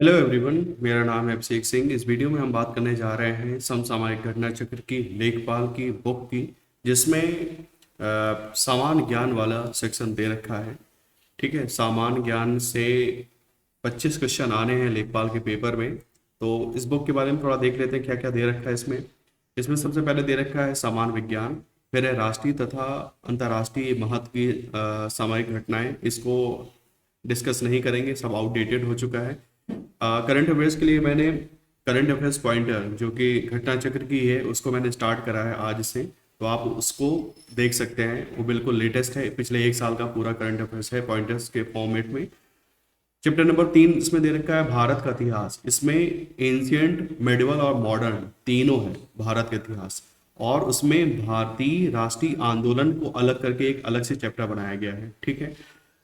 Hello everyone, मेरा नाम है अभिषेक सिंह। इस वीडियो में हम बात करने जा रहे हैं समसामयिक घटना चक्र की, लेखपाल की बुक की, जिसमें सामान्य ज्ञान वाला सेक्शन दे रखा है। ठीक है, सामान्य ज्ञान से 25 क्वेश्चन आने हैं लेखपाल के पेपर में। तो इस बुक के बारे में थोड़ा देख लेते हैं क्या क्या दे रखा है इसमें। इसमें सबसे पहले दे रखा है सामान्य विज्ञान, फिर है राष्ट्रीय तथा अंतर्राष्ट्रीय महत्व की सामयिक घटनाएं। इसको डिस्कस नहीं करेंगे, सब आउटडेटेड हो चुका है। करंट अफेयर्स के लिए मैंने करंट अफेयर्स पॉइंटर, जो कि घटना चक्र की है, उसको मैंने स्टार्ट करा है आज से। तो आप उसको देख सकते हैं, वो बिल्कुल लेटेस्ट है, पिछले एक साल का पूरा करंट अफेयर्स है पॉइंटर्स के फॉर्मेट में। चैप्टर नंबर 3 इसमें दे रखा है भारत का इतिहास। इसमें एंशियंट, मेडिवल और मॉडर्न तीनों है भारत का इतिहास। और उसमें भारतीय राष्ट्रीय आंदोलन को अलग करके एक अलग से चैप्टर बनाया गया है। ठीक है।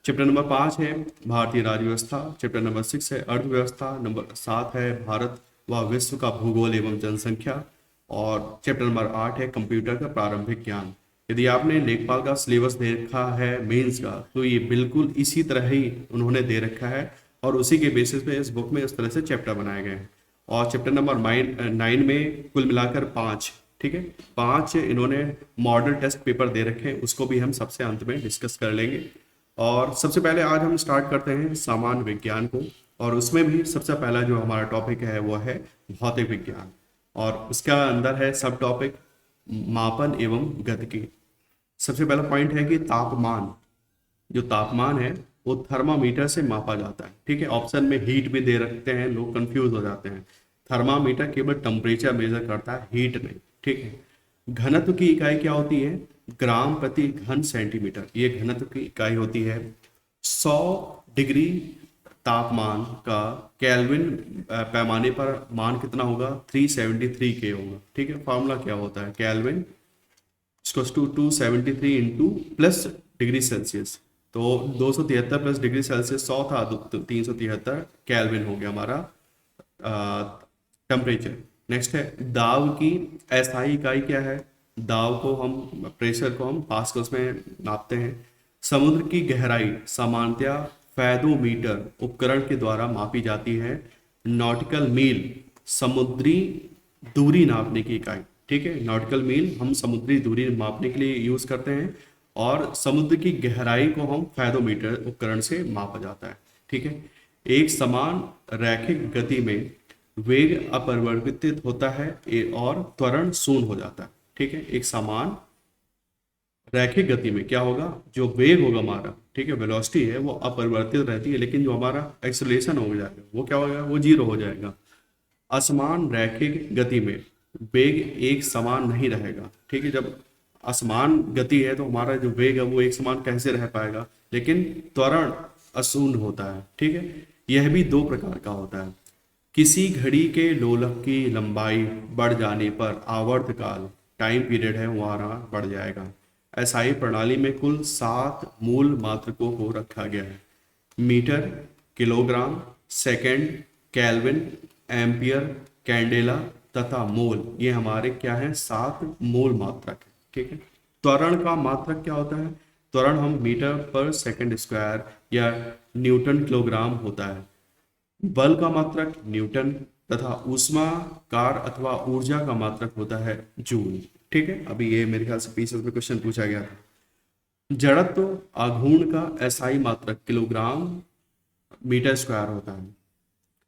चैप्टर नंबर 5 है भारतीय राज्य व्यवस्था। चैप्टर नंबर 6 है अर्थव्यवस्था। नंबर 7 है भारत व विश्व का भूगोल एवं जनसंख्या। और चैप्टर नंबर 8 है कंप्यूटर का प्रारंभिक ज्ञान। यदि आपने लेखपाल का सिलेबस दे रखा है मेंस का, तो ये बिल्कुल इसी तरह ही उन्होंने दे रखा है, और उसी के बेसिस पे इस बुक में इस तरह से चैप्टर बनाए गए हैं। और चैप्टर नंबर 9 में कुल मिलाकर 5, ठीक है, 5 इन्होंने मॉडल टेस्ट पेपर दे रखे हैं, उसको भी हम सबसे अंत में डिस्कस कर लेंगे। और सबसे पहले आज हम स्टार्ट करते हैं सामान्य विज्ञान को, और उसमें भी सबसे पहला जो हमारा टॉपिक है वो है भौतिक विज्ञान। और उसका अंदर है सब टॉपिक मापन एवं गतिकी। सबसे पहला पॉइंट है कि तापमान, जो तापमान है वो थर्मामीटर से मापा जाता है। ठीक है, ऑप्शन में हीट भी दे रखते हैं, लोग कंफ्यूज हो जाते हैं। थर्मामीटर केवल टेम्परेचर मेजर करता है, हीट नहीं। ठीक है। घनत्व की इकाई क्या होती है? ग्राम प्रति घन सेंटीमीटर, ये घनत्व की इकाई होती है। 100 डिग्री तापमान का केल्विन पैमाने पर मान कितना होगा? 373 के होगा। ठीक है, फॉर्मूला क्या होता है? Kelvin equals to 273 into plus degree Celsius. तो 273 प्लस डिग्री सेल्सियस 100 था, तो 373 केल्विन हो गया हमारा टेम्परेचर। नेक्स्ट है दाब की अस्थायी इकाई क्या है? दाब को हम, प्रेशर को हम पास्कल्स में नापते हैं। समुद्र की गहराई सामान्यतया फैदोमीटर उपकरण के द्वारा मापी जाती है। नॉटिकल मील समुद्री दूरी नापने की इकाई। ठीक है, नॉटिकल मील हम समुद्री दूरी मापने के लिए यूज करते हैं, और समुद्र की गहराई को हम फैदोमीटर उपकरण से मापा जाता है। ठीक है। एक समान रैखिक गति में वेग अपरिवर्तित होता है और त्वरण शून्य हो जाता है। ठीक है, एक समान रैखिक गति में क्या होगा? जो वेग होगा हमारा, ठीक है, वेलोसिटी है, वो अपरिवर्तित रहती है, लेकिन जो हमारा एक्सेलरेशन हो जाएगा वो क्या होगा? वो जीरो हो जाएगा। असमान रैखिक गति में वेग एक समान नहीं रहेगा। ठीक है, जब असमान गति है तो हमारा जो वेग है वो एक समान कैसे रह पाएगा? लेकिन त्वरण अशून्य होता है। ठीक है, यह भी दो प्रकार का होता है। किसी घड़ी के लोलक की लंबाई बढ़ जाने पर आवर्तकाल, टाइम पीरियड है, हमारा बढ़ जाएगा। एसआई प्रणाली में कुल 7 मूल मात्रकों को रखा गया है। Metre, kilogram, second, kelvin, ampere, candela तथा मोल, ये हमारे क्या है? 7 मूल मात्रक है। ठीक है। त्वरण का मात्रक क्या होता है? त्वरण हम मीटर पर सेकंड स्क्वायर या न्यूटन किलोग्राम होता है। बल का मात्रक न्यूटन तथा ऊष्मा कार अथवा ऊर्जा का मात्रक होता है जूल। ठीक है, अभी ये मेरे ख्याल से पीसीएस में क्वेश्चन पूछा गया था। जड़त्व आघूर्ण का एसआई मात्रक किलोग्राम मीटर स्क्वायर होता है।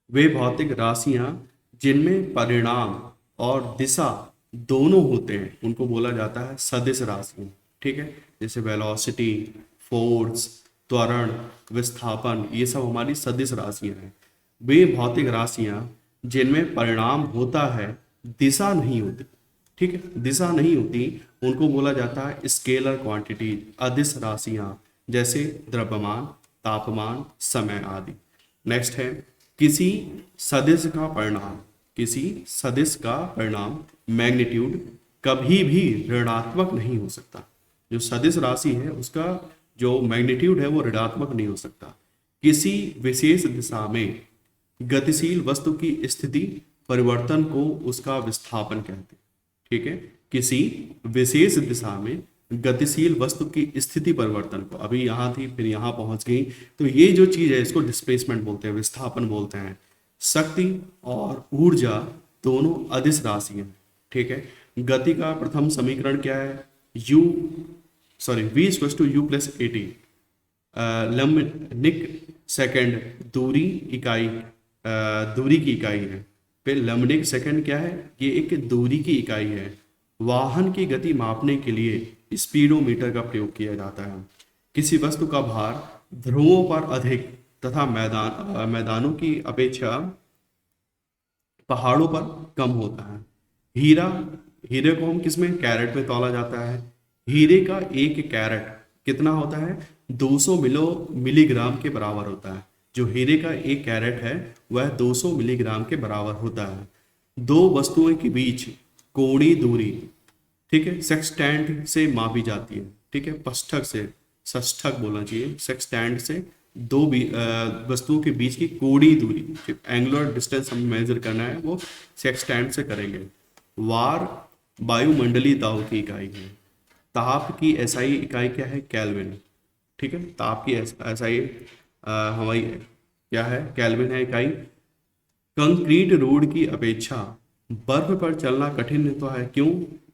वे भौतिक राशियां जिनमें परिणाम और दिशा दोनों होते हैं उनको बोला जाता है सदिश राशियां। ठीक है, जैसे वेलोसिटी, फोर्स, त्वरण, विस्थापन, ये सब हमारी सदिश राशियां हैं। वे भौतिक राशियां जिनमें परिणाम होता है, दिशा नहीं होती। ठीक है, दिशा नहीं होती, उनको बोला जाता है स्केलर क्वांटिटी, अदिश राशियां, जैसे द्रव्यमान, तापमान, समय आदि। नेक्स्ट है किसी सदिश का परिणाम, किसी सदिश का परिणाम मैग्नीट्यूड कभी भी ऋणात्मक नहीं हो सकता। जो सदिश राशि है उसका जो मैग्नीट्यूड है वो ऋणात्मक नहीं हो सकता। किसी विशेष दिशा में गतिशील वस्तु की स्थिति परिवर्तन को उसका विस्थापन कहते हैं। ठीक है, किसी विशेष दिशा में गतिशील वस्तु की स्थिति परिवर्तन को, अभी यहाँ थी फिर यहाँ पहुंच गई, तो ये जो चीज है इसको डिस्प्लेसमेंट बोलते हैं, विस्थापन बोलते हैं। शक्ति और ऊर्जा दोनों अदिश राशि हैं। ठीक है। गति का प्रथम समीकरण क्या है? U sorry v equals to u plus a t. लंबनिक सेकंड दूरी इकाई, दूरी की इकाई है। फिर लंबनिक सेकंड क्या है? ये एक दूरी की इकाई है। वाहन की गति मापने के लिए स्पीडोमीटर का प्रयोग किया जाता है। किसी वस्तु का भार ध्रुवों पर अधिक तथा मैदानों की अपेक्षा पहाड़ों पर कम होता है। हीरा, हीरे को हम किसमें? कैरेट में तौला जाता है। हीरे का एक कैरेट कितना होता है? 200 मिलीग्राम के बराबर होता है। जो हीरे का एक कैरेट है वह 200 मिलीग्राम के बराबर होता है। दो वस्तुओं के बीच कोणीय दूरी, ठीक है, सेक्सटेंट से मापी जाती है। ठीक है, पष्ठक से, षष्ठक बोलना चाहिए, सेक्सटेंट से दो वस्तुओं के बीच की कोणीय दूरी, एंगुलर डिस्टेंस हमें मेजर करना है, वो सेक्सटेंट से करेंगे। वार वायुमंडलीय दाब की इकाई है। ताप की एसआई इकाई क्या है? केल्विन। ठीक है, ताप की एसआई हमारी क्या है? केल्विन है इकाई। कंक्रीट रोड की अपेक्षा बर्फ पर चलना कठिन तो है, क्यों?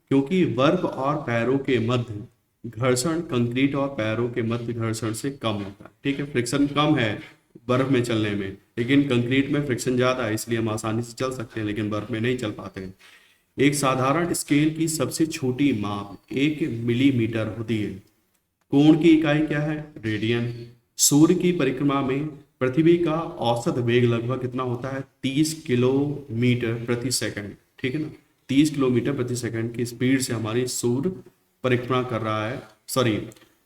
क्योंकि बर्फ और पैरों के मध्य घर्षण कंक्रीट और पैरों के मध्य घर्षण से कम होता है। ठीक है, फ्रिक्शन कम है बर्फ में चलने में, लेकिन कंक्रीट में फ्रिक्शन ज़्यादा है, इसलिए हम आसानी से चल सकते हैं, लेकिन बर्फ में नहीं चल पाते हैं। एक साधारण स्केल की सबसे छोटी माप 1 मिलीमीटर होती है। कोण की इकाई क्या है? रेडियन। सूर्य की परिक्रमा में पृथ्वी का औसत वेग लगभग कितना होता है? 30 किलोमीटर प्रति सेकंड। ठीक है ना, 30 किलोमीटर प्रति सेकंड की स्पीड से हमारी सूर्य परिक्रमा कर रहा है, सॉरी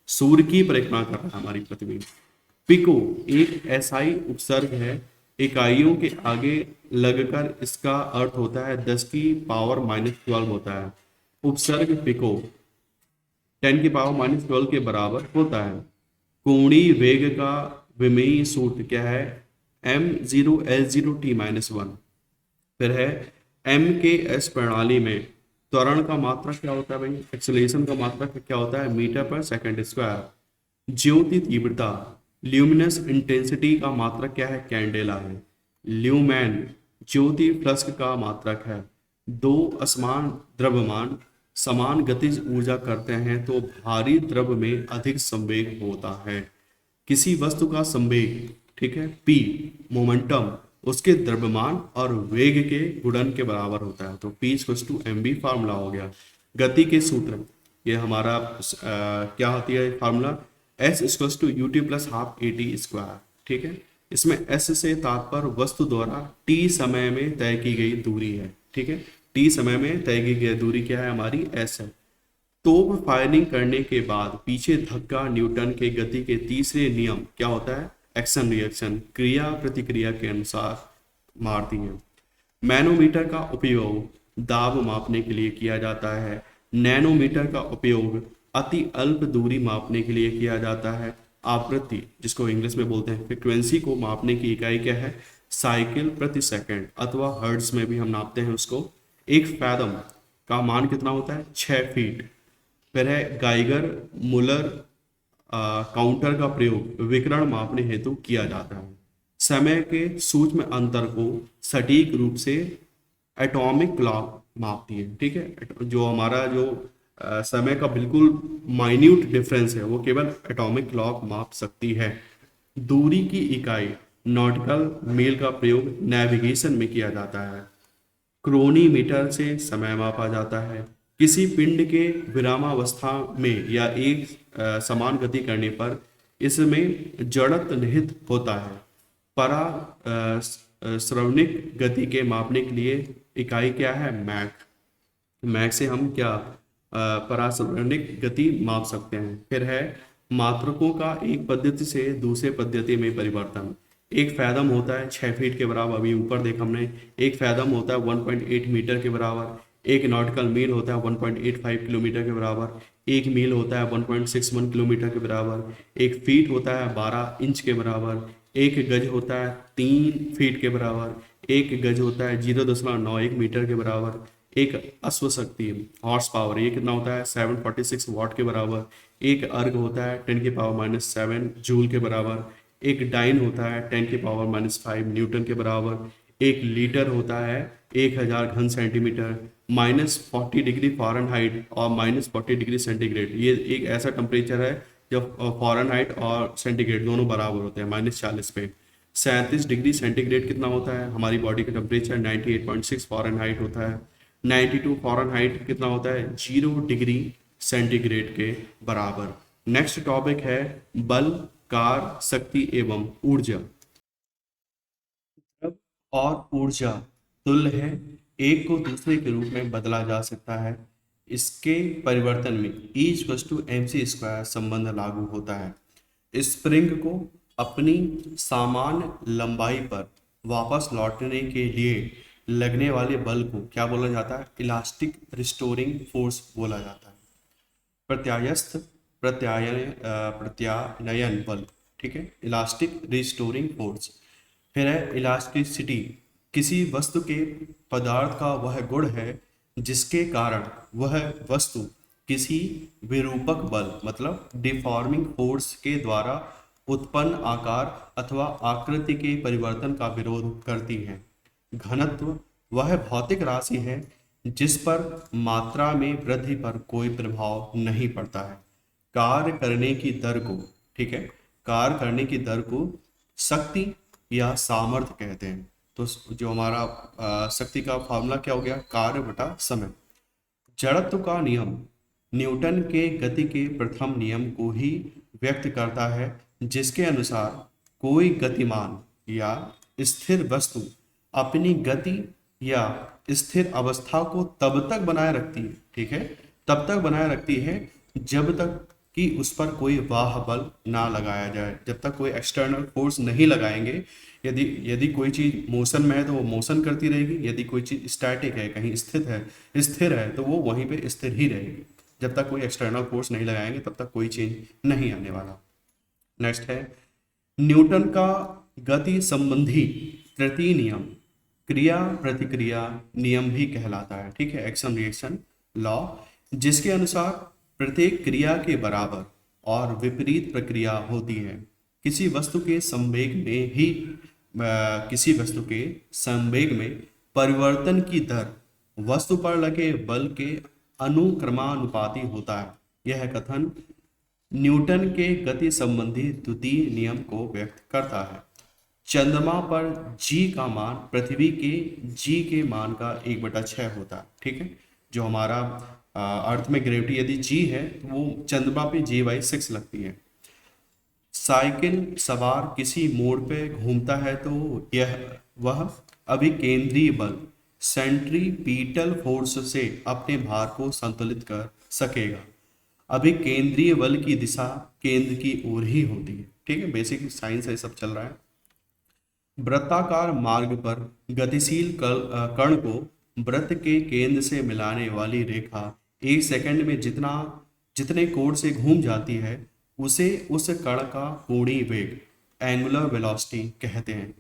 सूर्य की परिक्रमा कर रहा है हमारी पृथ्वी। पिको एक एसआई उपसर्ग है। इकाइयों के आगे लगकर इसका अर्थ होता है 10 की पावर -12 होता है। उपसर्ग पिको 10 की पावर -12 के बराबर होता है। कोणीय वेग का विमेय सूत्र क्या है? m0s0t-1। फिर है एम के एस प्रणाली में त्वरण का मात्रक क्या होता है भाई? एक्सेलरेशन का मात्रक क्या होता है? मीटर पर सेकंड स्क्वायर। ज्योति तीव्रता ल्यूमिनस इंटेंसिटी का मात्रक क्या है? कैंडेला है। ल्यूमेन ज्योति फ्लक्स का मात्रक है। दो असमान द्रव्यमान समान गतिज ऊर्जा करते हैं तो भारी द्रव्य में अधिक संवेग होता है। किसी वस्तु का संवेग, ठीक है, p मोमेंटम उसके द्रव्यमान और वेग के गुणन के बराबर होता है। तो p = mv फार्मूला हो गया। गति के सूत्र, ये हमारा क्या होती है फार्मूला? s = ut + ½ at²। ठीक है, इसमें s से तात्पर्य वस्तु द्वारा t समय में तय की गई दूरी है। ठीक है, t समय में तय की गई दूरी क्या है? हमारी s है। तोप फायरिंग करने के बाद पीछे धक्का न्यूटन के गति के तीसरे नियम क्या होता है? एक्शन रिएक्शन, क्रिया प्रतिक्रिया के अनुसार मारती है। मैनोमीटर का उपयोग दाब मापने के लिए किया जाता है। नैनोमीटर का उपयोग अति अल्प दूरी मापने के लिए किया जाता है। आवृत्ति, जिसको इंग्लिश में बोलते हैं फ्रीक्वेंसी, को मापने की इकाई क्या है? साइकिल प्रति सेकंड, अथवा हर्ट्ज में भी हम नापते हैं उसको। एक फैदम का मान कितना होता है? 6 फीट। फिर है गाइगर मुलर काउंटर का प्रयोग विकिरण मापने हेतु किया जाता है। समय के सूक्ष्म अंतर को सटीक रूप से एटॉमिक क्लॉक मापती है। ठीक है, जो हमारा जो समय का बिल्कुल माइन्यूट डिफरेंस है वो केवल एटॉमिक क्लॉक माप सकती है। दूरी की इकाई नॉटिकल मील का प्रयोग नेविगेशन में किया जाता है। क्रोनीमीटर से समय मापा जाता है। किसी पिंड के विरामावस्था में या एक समान गति करने पर इसमें जड़त्व निहित होता है। श्रवणिक गति के मापने के लिए इकाई क्या है? मैक। मैक से हम क्या पराश्रवणिक गति माप सकते हैं। फिर है मात्रकों का एक पद्धति से दूसरे पद्धति में परिवर्तन। एक फैदम होता है 6 फीट के बराबर, अभी ऊपर देखा हमने। एक फैदम होता है 1.8 मीटर के बराबर। एक नॉटिकल मील होता है 1.85 किलोमीटर के बराबर। एक मील होता है 1.61 किलोमीटर के बराबर। एक फीट होता है 12 इंच के बराबर। एक गज होता है 3 फीट के बराबर। एक गज होता है 0.91 मीटर के बराबर। एक अश्व शक्ति हॉर्स पावर, ये कितना होता है? 746 वाट के बराबर। एक अर्ग होता है 10 की पावर -7 जूल के बराबर। एक डाइन होता है 10 की पावर -5 न्यूटन के बराबर। एक लीटर होता है 1000 घन सेंटीमीटर, -40 डिग्री फ़ारेनहाइट और -40 डिग्री सेंटीग्रेड। ये एक ऐसा टेम्परेचर है जब फ़ारेनहाइट और सेंटीग्रेड दोनों बराबर होते हैं -40 पे। 37 डिग्री सेंटीग्रेड कितना होता है? हमारी बॉडी का टेम्परेचर 98.6 फ़ारेनहाइट होता है। 92 फ़ारेनहाइट कितना होता है? 0 डिग्री सेंटीग्रेड के बराबर। नेक्स्ट टॉपिक है बल, कार, शक्ति एवं ऊर्जा। द्रव और ऊर्जा तुल्य है, एक को दूसरे के रूप में बदला जा सकता है। इसके परिवर्तन में E=mc² संबंध लागू होता है। स्प्रिंग को अपनी सामान्य लंबाई पर वापस लौटने के लिए लगने वाले बल को क्या बोला जाता है? इलास्टिक रिस्टोरिंग फोर्स बोला जाता है। प्रत्यायस्थ प्रत्यानयन बल, ठीक है, इलास्टिक रिस्टोरिंग फोर्स। फिर है इलास्टिसिटी, किसी वस्तु के पदार्थ का वह गुण है जिसके कारण वह वस्तु किसी विरूपक बल मतलब डिफॉर्मिंग फोर्स के द्वारा उत्पन्न आकार अथवा आकृति के परिवर्तन का विरोध करती है। घनत्व वह भौतिक राशि है जिस पर मात्रा में वृद्धि पर कोई प्रभाव नहीं पड़ता है। कार्य करने की दर को, ठीक है, कार्य करने की दर को शक्ति या सामर्थ्य कहते हैं। तो जो हमारा शक्ति का फॉर्मूला क्या हो गया? कार्य बटा समय। जड़त्व का नियम न्यूटन के गति के प्रथम नियम को ही व्यक्त करता है, जिसके अनुसार कोई गतिमान या स्थिर वस्तु अपनी गति या स्थिर अवस्था को तब तक बनाए रखती है, ठीक है, तब तक बनाए रखती है जब तक कि उस पर कोई बाह्य बल ना लगाया जाए। जब तक कोई एक्सटर्नल फोर्स नहीं लगाएंगे, यदि यदि कोई चीज मोशन में है तो वो मोशन करती रहेगी, यदि कोई चीज स्टैटिक है, कहीं स्थिर है तो वो वहीं पे स्थिर ही रहेगी। जब तक कोई एक्सटर्नल फोर्स नहीं लगाएंगे तब तक कोई चेंज नहीं आने वाला। नेक्स्ट है न्यूटन का गति संबंधी तृतीय नियम क्रिया प्रतिक्रिया नियम भी कहलाता है, ठीक है, एक्शन रिएक्शन लॉ, जिसके अनुसार प्रत्येक क्रिया के बराबर और विपरीत प्रक्रिया होती है। किसी वस्तु के संवेग में परिवर्तन की दर वस्तु पर लगे बल के अनुक्रमानुपाती होता है। यह कथन न्यूटन के गति संबंधी द्वितीय नियम को व्यक्त करता है। चंद्रमा पर जी का मान पृथ्वी के जी के मान का 1/6 होता है, ठीक है। जो हमारा अर्थ में ग्रेविटी यदि जी है तो वो चंद्रमा पे G/6 लगती है। साइकिल सवार किसी मोड़ पे घूमता है तो वह अभिकेंद्रीय बल सेंट्रीपीटल फोर्स से अपने भार को संतुलित कर सकेगा। अभिकेंद्रीय बल की दिशा केंद्र की ओर ही होती है, ठीक है, बेसिक साइंस है, सब चल रहा है। वृत्ताकार मार्ग पर गतिशील कण को वृत्त के केंद्र से मिलाने वाली रेखा 1 सेकंड में जितने कोण से घूम जाती है उसे उस कण का कोणीय वेग एंगुलर वेलोसिटी कहते हैं।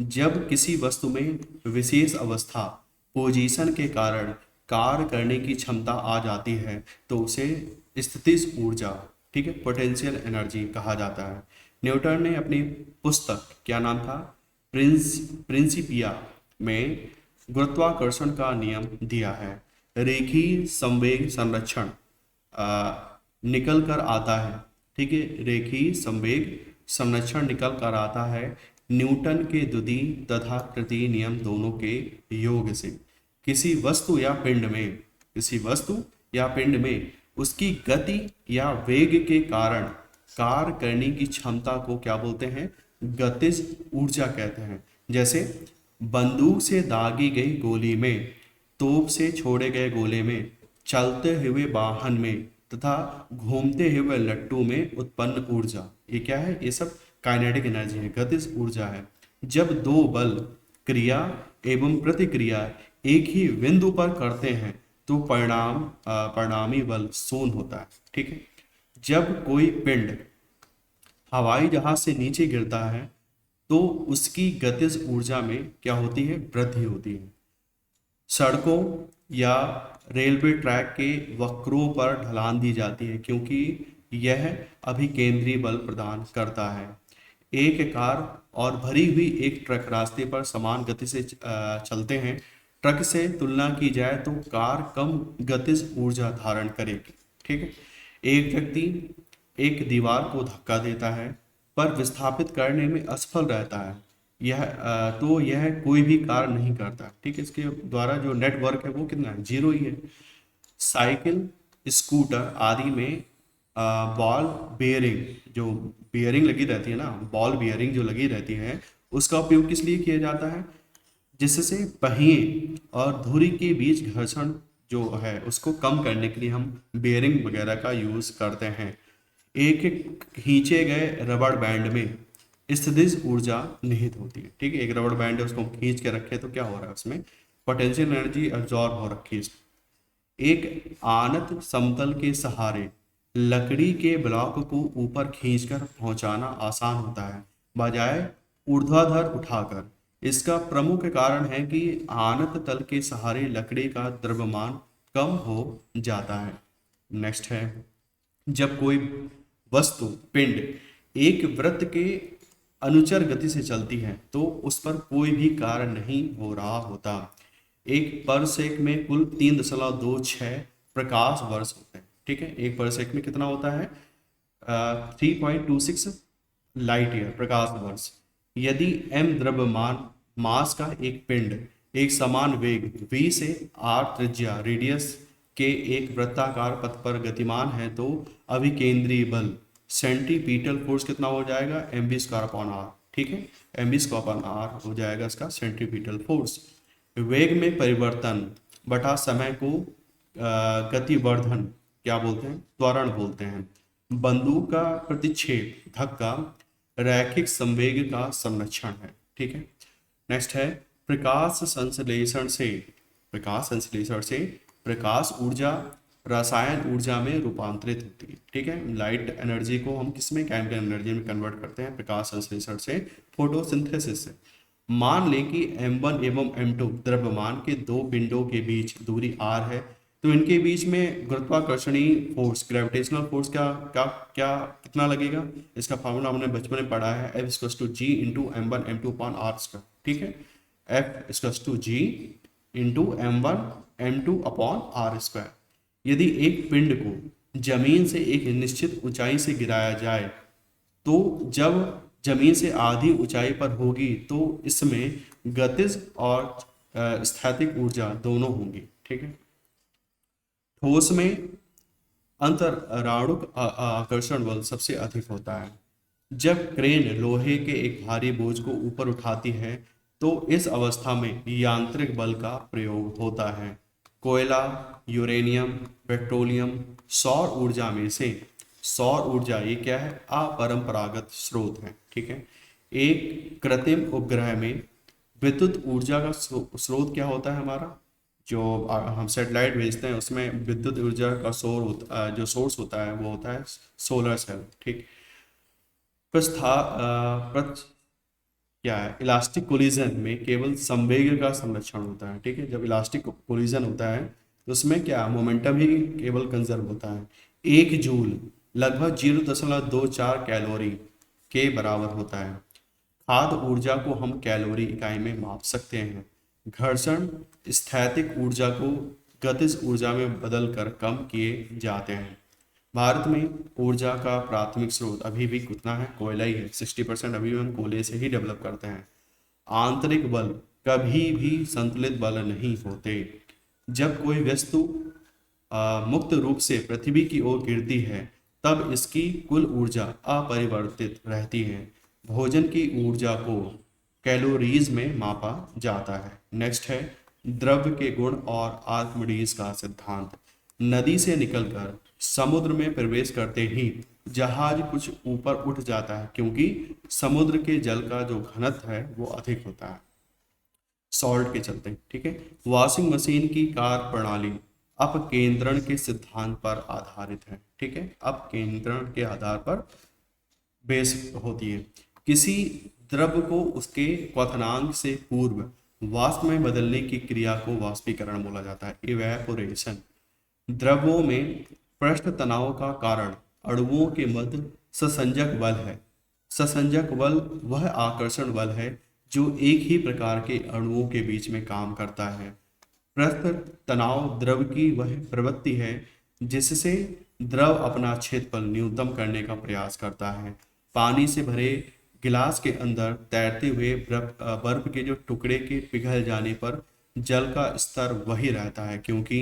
जब किसी वस्तु में विशेष अवस्था पोजीशन के कारण कार्य करने की क्षमता आ जाती है तो उसे स्थितिज ऊर्जा, ठीक है, पोटेंशियल एनर्जी कहा जाता है। न्यूटन ने अपनी पुस्तक, क्या नाम था, प्रिंसिपिया में गुरुत्वाकर्षण का नियम दिया है। रेखीय संवेग संरक्षण निकल कर आता है, ठीक है, रेखीय संवेग संरक्षण निकल कर आता है न्यूटन के द्वितीय तथा तृतीय नियम दोनों के योग से। किसी वस्तु या पिंड में उसकी गति या वेग के कारण कार्य करने की क्षमता को क्या बोलते हैं? गतिज ऊर्जा कहते हैं। जैसे बंदूक से दागी गई गोली में, तोप से छोड़े गए गोले में, चलते हुए वाहन में तथा घूमते हुए लट्टू में उत्पन्न ऊर्जा, ये क्या है? ये सब काइनेटिक एनर्जी है, गतिज ऊर्जा है। जब दो बल क्रिया एवं प्रतिक्रिया एक ही बिंदु पर करते हैं तो परिणामी बल शून्य होता है, ठीक है। जब कोई पिंड हवाई जहाज से नीचे गिरता है तो उसकी गतिज ऊर्जा में क्या होती है? वृद्धि होती है। सड़कों या रेलवे ट्रैक के वक्रों पर ढलान दी जाती है क्योंकि यह अभिकेंद्रीय बल प्रदान करता है। एक कार और भरी हुई एक ट्रक रास्ते पर समान गति से चलते हैं। ट्रक से तुलना की जाए तो कार कम गतिज ऊर्जा धारण करेगी। ठीक है। एक व्यक्ति एक दीवार को धक्का देता है पर विस्थापित करने में असफल रहता है, तो यह कोई भी कार्य नहीं करता। ठीक है। इसके द्वारा जो नेटवर्क है वो कितना है, जीरो ही है। साइकिल, स्कूटर आदि में बॉल बेयरिंग, जो बेयरिंग लगी रहती है ना, बॉल बेयरिंग जो लगी रहती है, उसका उपयोग किस लिए किया जाता है, जिससे पहिए और धुरी के बीच घर्षण जो है उसको कम करने के लिए हम बेयरिंग वगैरह का यूज करते हैं। एक एक खींचे गए रबड़ बैंड में स्थितिज ऊर्जा निहित होती है। ठीक है। एक रबड़ बैंड है, उसको हम खींच के रखे तो क्या हो रहा है, उसमें पोटेंशियल एनर्जी अब्जॉर्ब हो रखी है। एक आनत समतल के सहारे लकड़ी के ब्लॉक को ऊपर खींचकर पहुंचाना आसान होता है बजाय ऊर्ध्वाधर उठाकर। इसका प्रमुख कारण है कि आनत तल के सहारे लकड़ी का द्रव्यमान कम हो जाता है। नेक्स्ट है, जब कोई वस्तु पिंड एक वृत्त के अनुचर गति से चलती है तो उस पर कोई भी कार्य नहीं हो रहा होता। एक परसेक में कुल 3.26 प्रकाश वर्ष होते हैं। ठीक है। एक परसेक में कितना होता है, 3.26 लाइट ईयर, प्रकाश वर्ष। यदि m द्रव्यमान मास का एक पिंड एक समान वेग v से r त्रिज्या रेडियस के एक वृत्ताकार पथ पर गतिमान है तो अभिकेंद्रीय बल सेंटीपीटल फोर्स कितना हो जाएगा, mv²/r। ठीक है। mv²/r हो जाएगा इसका सेंटीपीटल फोर्स। वेग में परिवर्तन बटा समय को गतिवर्धन क्या बोलते हैं, त्वरण बोलते हैं। बंदूक का प्रतिच्छेद धक्का रैखिक संवेग का संरक्षण है। ठीक है। नेक्स्ट है, प्रकाश संश्लेषण से प्रकाश ऊर्जा रसायन ऊर्जा में रूपांतरित होती है। ठीक है। लाइट एनर्जी को हम किसमें, केमिकल एनर्जी में कन्वर्ट करते हैं प्रकाश संश्लेषण से, फोटोसिंथेसिस से। मान लें कि m1 एवं m2 द्रव्यमान के दो पिंडों के बीच दूरी r है तो इनके बीच में गुरुत्वाकर्षणीय फोर्स, ग्रेविटेशनल फोर्स क्या क्या क्या कितना लगेगा, इसका फार्मूला हमने बचपन में पढ़ा है, F=g × m1 m2 upon r²। ठीक है। F=g × m1 m2 upon r²। यदि एक पिंड को जमीन से एक निश्चित ऊंचाई से गिराया जाए तो जब जमीन से आधी ऊंचाई पर होगी तो इसमें गतिज और स्थैतिक ऊर्जा दोनों होंगी। ठीक है। ठोस में अंतराणुक आकर्षण बल सबसे अधिक होता है। जब क्रेन लोहे के एक भारी बोझ को ऊपर उठाती है तो इस अवस्था में यांत्रिक बल का प्रयोग होता है। कोयला, यूरेनियम, पेट्रोलियम, सौर ऊर्जा में से सौर ऊर्जा ये क्या है, अपरंपरागत स्रोत है। ठीक है। एक कृत्रिम उपग्रह में विद्युत ऊर्जा का स्रोत क्या होता है हमारा, जो हम सैटेलाइट भेजते हैं उसमें विद्युत ऊर्जा का जो सोर्स होता है वो होता है सोलर सेल। ठीक। क्या है, इलास्टिक कोलिजन में केवल संवेग का संरक्षण होता है। ठीक है। जब इलास्टिक कोलिजन होता है तो उसमें क्या, मोमेंटम ही केवल कंजर्व होता है। 1 जूल लगभग 0.24 कैलोरी के बराबर होता है। खाद्य ऊर्जा को हम कैलोरी इकाई में माप सकते हैं। घर्षण स्थैतिक ऊर्जा को गतिज ऊर्जा में बदलकर कम किए जाते हैं। भारत में ऊर्जा का प्राथमिक स्रोत अभी भी कितना है, कोयला ही है। 60% अभी भी हम कोयले से ही डेवलप करते हैं। आंतरिक बल कभी भी संतुलित बल नहीं होते। जब कोई वस्तु मुक्त रूप से पृथ्वी की ओर गिरती है तब इसकी कुल ऊर्जा अपरिवर्तित रहती है। भोजन की ऊर्जा को कैलोरीज में मापा जाता है। नेक्स्ट है, द्रव्य के गुण और आर्किमिडीज का सिद्धांत। नदी से निकलकर समुद्र में प्रवेश करते ही जहाज कुछ ऊपर उठ जाता है क्योंकि समुद्र के जल का जो घनत्व है वो अधिक होता है सॉल्ट के चलते। ठीक है। वॉशिंग मशीन की कार्य प्रणाली अपकेंद्रण के सिद्धांत पर आधारित है। ठीक है। अपकेंद्रण के आधार पर बेस होती है। किसी द्रव्य को उसके क्वथनांक से पूर्व वाष्प में बदलने की क्रिया को वाष्पीकरण बोला जाता है, इवेपोरेशन। द्रव्यों में पृष्ठ तनाव का कारण अणुओं के मध्य ससंजक बल है ससंजक बल वह आकर्षण बल है जो एक ही प्रकार के अणुओं के बीच में काम करता है। पृष्ठ तनाव द्रव की वह प्रवृत्ति है जिससे द्रव अपना क्षेत्रफल न्यूनतम करने का प्रयास करता है। पानी से भरे गिलास के अंदर तैरते हुए बर्फ के जो टुकड़े के पिघल जाने पर जल का स्तर वही रहता है, क्योंकि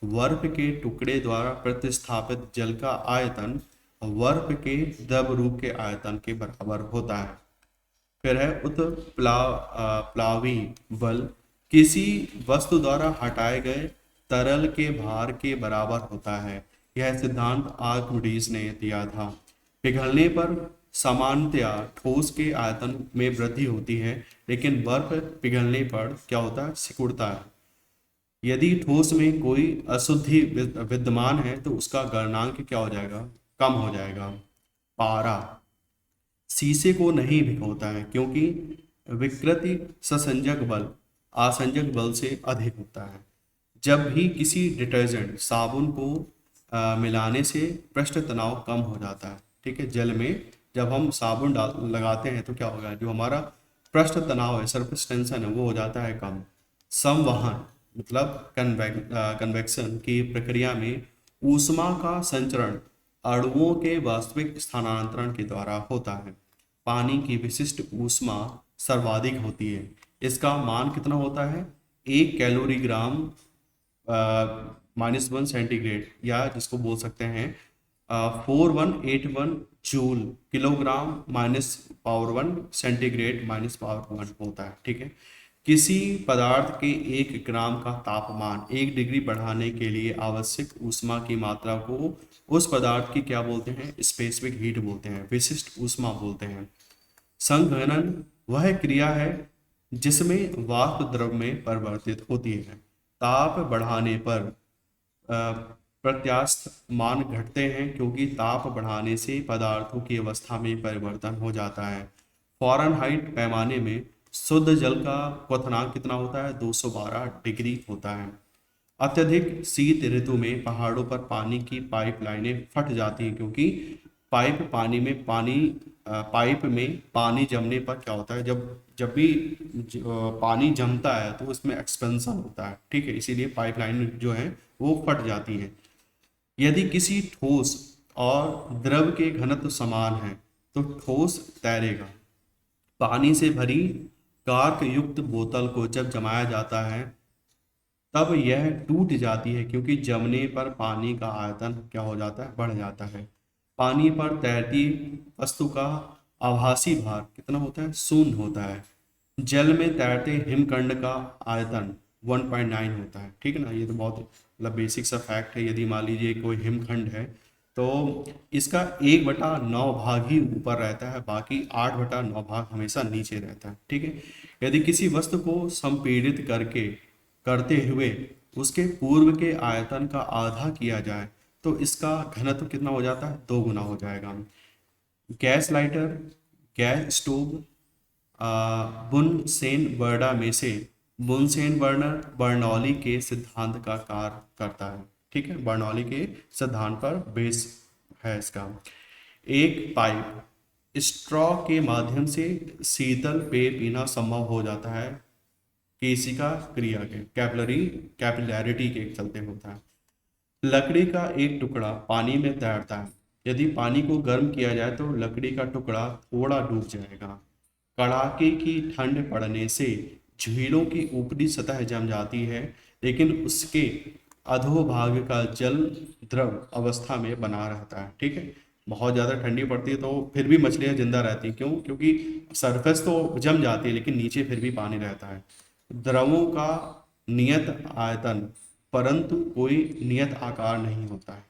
बर्फ के टुकड़े द्वारा प्रतिस्थापित जल का आयतन बर्फ के द्रव रूप के आयतन के बराबर होता है। फिर है प्लावी बल किसी वस्तु द्वारा हटाए गए तरल के भार के बराबर होता है। यह सिद्धांत आर्किमिडीज ने दिया था। पिघलने पर सामान्यतया ठोस के आयतन में वृद्धि होती है, लेकिन बर्फ पिघलने पर क्या होता है, सिकुड़ता है। यदि ठोस में कोई अशुद्धि विद्यमान है तो उसका गलनांक क्या हो जाएगा, कम हो जाएगा। पारा शीशे को नहीं भिगोता है क्योंकि विकृति ससंजक बल आसंजक बल से अधिक होता है। जब भी किसी डिटर्जेंट साबुन को मिलाने से पृष्ठ तनाव कम हो जाता है। ठीक है, जल में जब हम साबुन लगाते हैं तो क्या होगा, जो हमारा पृष्ठ तनाव है, सरफेस टेंशन है, वो हो जाता है कम। संवहन मतलब कन्वेक्शन की प्रक्रिया में ऊष्मा का संचरण अणुओं के वास्तविक स्थानांतरण के द्वारा होता है। पानी की विशिष्ट ऊष्मा सर्वाधिक होती है। इसका मान कितना होता है, 1 कैलोरीग्राम -1 सेंटीग्रेड, या जिसको बोल सकते हैं 4181 जूल किलोग्राम -1 सेंटीग्रेड -1 होता है। ठीक है, किसी पदार्थ के 1 ग्राम का तापमान 1 डिग्री बढ़ाने के लिए आवश्यक ऊष्मा की मात्रा को उस पदार्थ की क्या बोलते हैं, स्पेसिफिक हीट बोलते हैं, विशिष्ट ऊष्मा बोलते हैं। संघनन वह क्रिया है जिसमें वाष्प द्रव में परिवर्तित होती है। ताप बढ़ाने पर प्रत्यास्थ मान घटते हैं क्योंकि ताप बढ़ाने से पदार्थों की अवस्था में परिवर्तन हो जाता है। फ़ारेनहाइट पैमाने में शुद्ध जल का क्वथनांक कितना होता है, 212 डिग्री होता है। अत्यधिक शीत ऋतु में पहाड़ों पर पानी की पाइपलाइनें फट जाती हैं क्योंकि पाइप में पानी जमने पर क्या होता है, जब भी पानी जमता है तो उसमें एक्सपेंशन होता है। ठीक है, इसीलिए पाइपलाइन जो है वो फट जाती हैं। यदि किसी ठोस और द्रव के घनत्व समान है तो ठोस तैरेगा। पानी से भरी कार्क युक्त बोतल को जब जमाया जाता है तब यह टूट जाती है क्योंकि जमने पर पानी का आयतन क्या हो जाता है, बढ़ जाता है। पानी पर तैरती वस्तु का आभासी भार कितना होता है, 0 होता है। जल में तैरते हिमखंड का आयतन 1.9 होता है। ठीक है ना, ये तो बहुत मतलब बेसिक सा फैक्ट है। यदि मान लीजिए कोई हिमखंड है तो इसका 1/9 भाग ही ऊपर रहता है, बाकी 8/9 भाग हमेशा नीचे रहता है। ठीक है, यदि किसी वस्तु को संपीड़ित करते हुए उसके पूर्व के आयतन का आधा किया जाए तो इसका घनत्व कितना हो जाता है, 2 गुना हो जाएगा। Gas lighter, gas stove, बुनसेन burner में से बुनसेन बर्नर बर्नौली के सिद्धांत का कार्य करता है। ठीक है, बर्नौली के सिद्धांत पर बेस है इसका। एक पाइप स्ट्रॉ के माध्यम से शीतल पेय पीना संभव हो जाता है, केशिका क्रिया के कैपिलैरिटी के चलते होता है। लकड़ी का एक टुकड़ा पानी में तैरता है। यदि पानी को गर्म किया जाए तो लकड़ी का टुकड़ा थोड़ा डूब जाएगा। कड़ाके की ठंड पड़ने से झीलों की ऊपरी सतह जम जाती है, लेकिन उसके अधोभाग का जल द्रव अवस्था में बना रहता है। ठीक है, बहुत ज़्यादा ठंडी पड़ती है तो फिर भी मछलियाँ जिंदा रहती हैं। क्यों? क्योंकि सरफेस तो जम जाती है लेकिन नीचे फिर भी पानी रहता है। द्रवों का नियत आयतन परंतु कोई नियत आकार नहीं होता है।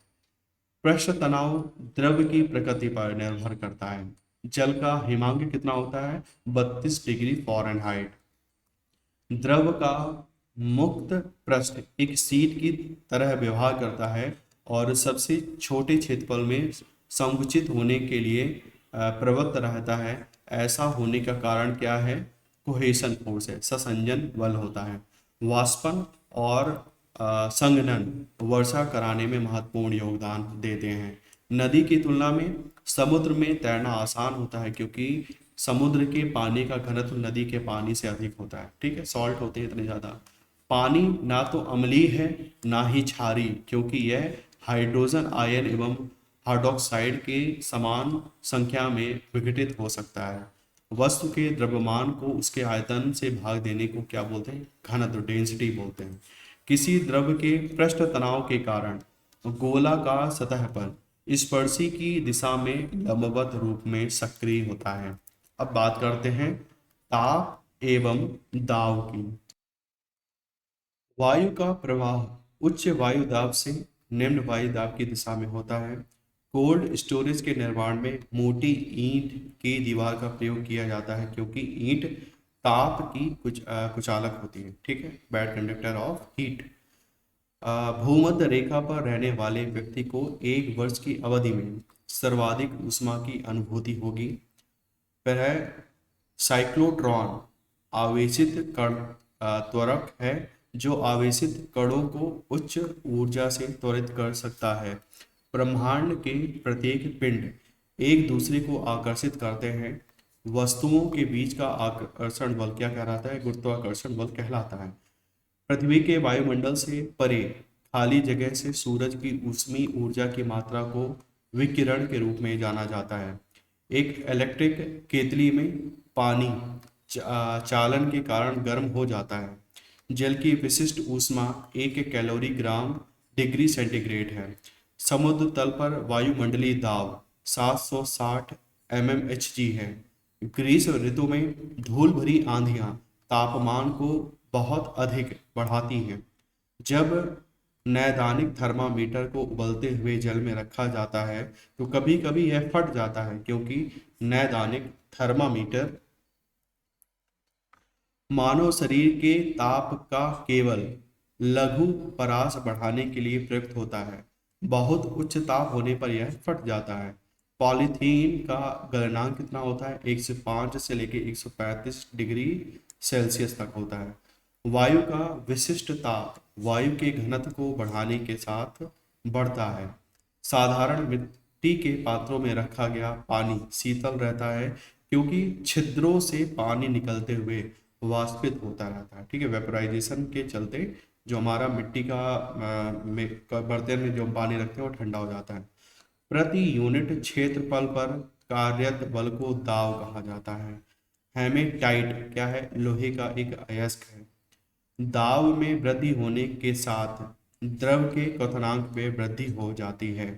पृष्ठ तनाव द्रव की प्रकृति पर निर्भर करता है। जल का हिमांक कितना होता है, 32 डिग्री फ़ारेनहाइट। द्रव का मुक्त पृष्ठ एक शीट की तरह व्यवहार करता है और सबसे छोटे क्षेत्रफल में संकुचित होने के लिए प्रवृत्त रहता है। ऐसा होने का कारण क्या है, कोहेशन फोर्स है, ससंजन बल होता है। वाष्पन और संघनन वर्षा कराने में महत्वपूर्ण योगदान देते हैं। नदी की तुलना में समुद्र में तैरना आसान होता है, क्योंकि समुद्र के पानी का घनत्व नदी के पानी से अधिक होता है। ठीक है, सॉल्ट होते हैं इतने ज़्यादा। पानी ना तो अम्लीय है ना ही क्षारीय, क्योंकि यह हाइड्रोजन आयन एवं हाइड्रोक्साइड के समान संख्या में विघटित हो सकता है। वस्तु के द्रव्यमान को उसके आयतन से भाग देने को क्या बोलते हैं? घनत्व, डेंसिटी बोलते हैं। किसी द्रव के पृष्ठ तनाव के कारण गोलाकार सतह पर स्पर्शी की दिशा में लंबवत रूप में सक्रिय होता है। अब बात करते हैं ताप एवं दाब की। वायु का प्रवाह उच्च वायु दाब से निम्न वायु दाब की दिशा में होता है। कोल्ड स्टोरेज के निर्माण में मोटी ईंट की दीवार का प्रयोग किया जाता है, क्योंकि ईंट ताप की कुचालक होती है। ठीक है, बैड कंडक्टर ऑफ हीट। भूमध्य रेखा पर रहने वाले व्यक्ति को एक वर्ष की अवधि में सर्वाधिक ऊष्मा की अनुभूति होगी। फिर है साइक्लोट्रॉन, आवेशित कण त्वरक है जो आवेशित कणों को उच्च ऊर्जा से त्वरित कर सकता है। ब्रह्मांड के प्रत्येक पिंड एक दूसरे को आकर्षित करते हैं। वस्तुओं के बीच का आकर्षण बल क्या कहलाता है? गुरुत्वाकर्षण बल कहलाता है। पृथ्वी के वायुमंडल से परे खाली जगह से सूरज की ऊष्मीय ऊर्जा की मात्रा को विकिरण के रूप में जाना जाता है। एक इलेक्ट्रिक केतली में पानी चालन के कारण गर्म हो जाता है। जल की विशिष्ट ऊष्मा 1 कैलोरी ग्राम डिग्री सेंटीग्रेड है। समुद्र तल पर वायुमंडलीय दाब 760 mmHg है। ग्रीष्म ऋतु में धूल भरी आंधियां तापमान को बहुत अधिक बढ़ाती हैं। जब नैदानिक थर्मामीटर को उबलते हुए जल में रखा जाता है तो कभी कभी यह फट जाता है, क्योंकि नैदानिक थर्मामीटर मानव शरीर के ताप का केवल लघु परास बढ़ाने के लिए प्रयुक्त होता है। बहुत उच्च ताप होने पर यह फट जाता है। पॉलीथीन का गलनांक कितना होता है? 105 से लेकर 135 डिग्री सेल्सियस तक होता है। वायु का विशिष्ट ताप वायु के घनत्व को बढ़ाने के साथ बढ़ता है। साधारण मिट्टी के पात्रों में रखा गया पानी शीतल रहता है, क्योंकि छिद्रों से पानी निकलते हुए वाष्पित होता रहता है। ठीक है, वेपोराइजेशन के चलते जो हमारा मिट्टी का बर्तन में जो पानी रखते हैं वो ठंडा हो जाता है। प्रति यूनिट क्षेत्रफल पर कार्यरत बल को दाब कहा जाता है। हेमेटाइट क्या है? लोहे का एक अयस्क है। दाब में वृद्धि होने के साथ द्रव के क्वथनांक में वृद्धि हो जाती है।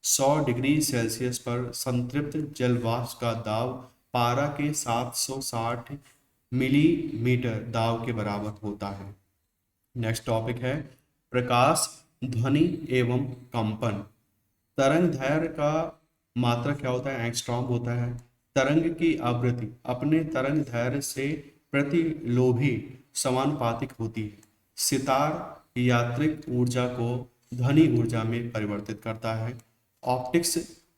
100 डिग्री सेल्सियस पर संतृप्त जल वाष्प का दाब पारा के 760 मिलीमीटर दाब के बराबर होता है। नेक्स्ट टॉपिक है प्रकाश, ध्वनि एवं कंपन। तरंग दैर्घ्य का मात्रक क्या होता है? एंगस्ट्रॉम होता है। तरंग की आवृत्ति अपने तरंग दैर्घ्य से प्रतिलोभी समानुपातिक होती है। सितार यांत्रिक ऊर्जा को ध्वनि ऊर्जा में परिवर्तित करता है। ऑप्टिक्स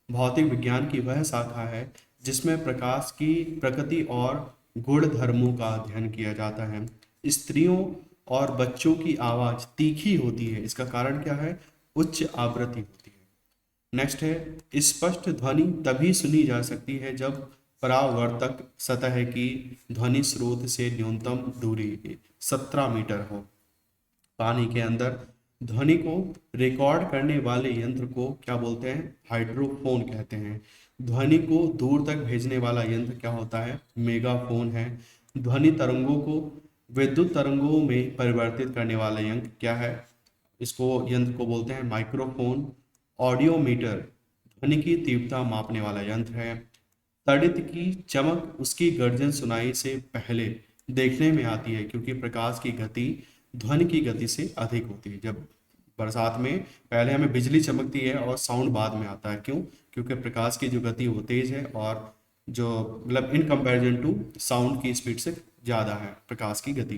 भौतिक विज्ञान की वह शाखा है जिसमें प्रकाश की प्रकृति और गुण धर्मों का अध्ययन किया जाता है। स्त्रियों और बच्चों की आवाज तीखी होती है, इसका कारण क्या है? उच्च आवृत्ति होती है। नेक्स्ट है स्पष्ट ध्वनि तभी सुनी जा सकती है जब परावर्तक सतह की ध्वनि स्रोत से न्यूनतम दूरी 17 मीटर हो। पानी के अंदर ध्वनि को रिकॉर्ड करने वाले यंत्र को क्या बोलते हैं? हाइड्रोफोन कहते हैं। ध्वनि को दूर तक भेजने वाला यंत्र क्या होता है? मेगाफोन है। ध्वनि तरंगों को विद्युत तरंगों में परिवर्तित करने वाला यंत्र क्या है? इसको यंत्र को बोलते हैं माइक्रोफोन। ऑडियोमीटर ध्वनि की तीव्रता मापने वाला यंत्र है। तड़ित की चमक उसकी गर्जन सुनाई से पहले देखने में आती है, क्योंकि प्रकाश की गति ध्वनि की गति से अधिक होती है। जब बरसात में पहले हमें बिजली चमकती है और साउंड बाद में आता है। क्यों? क्योंकि प्रकाश की जो गति वो तेज है और जो मतलब इन कंपैरिजन टू साउंड की स्पीड से ज़्यादा है प्रकाश की गति।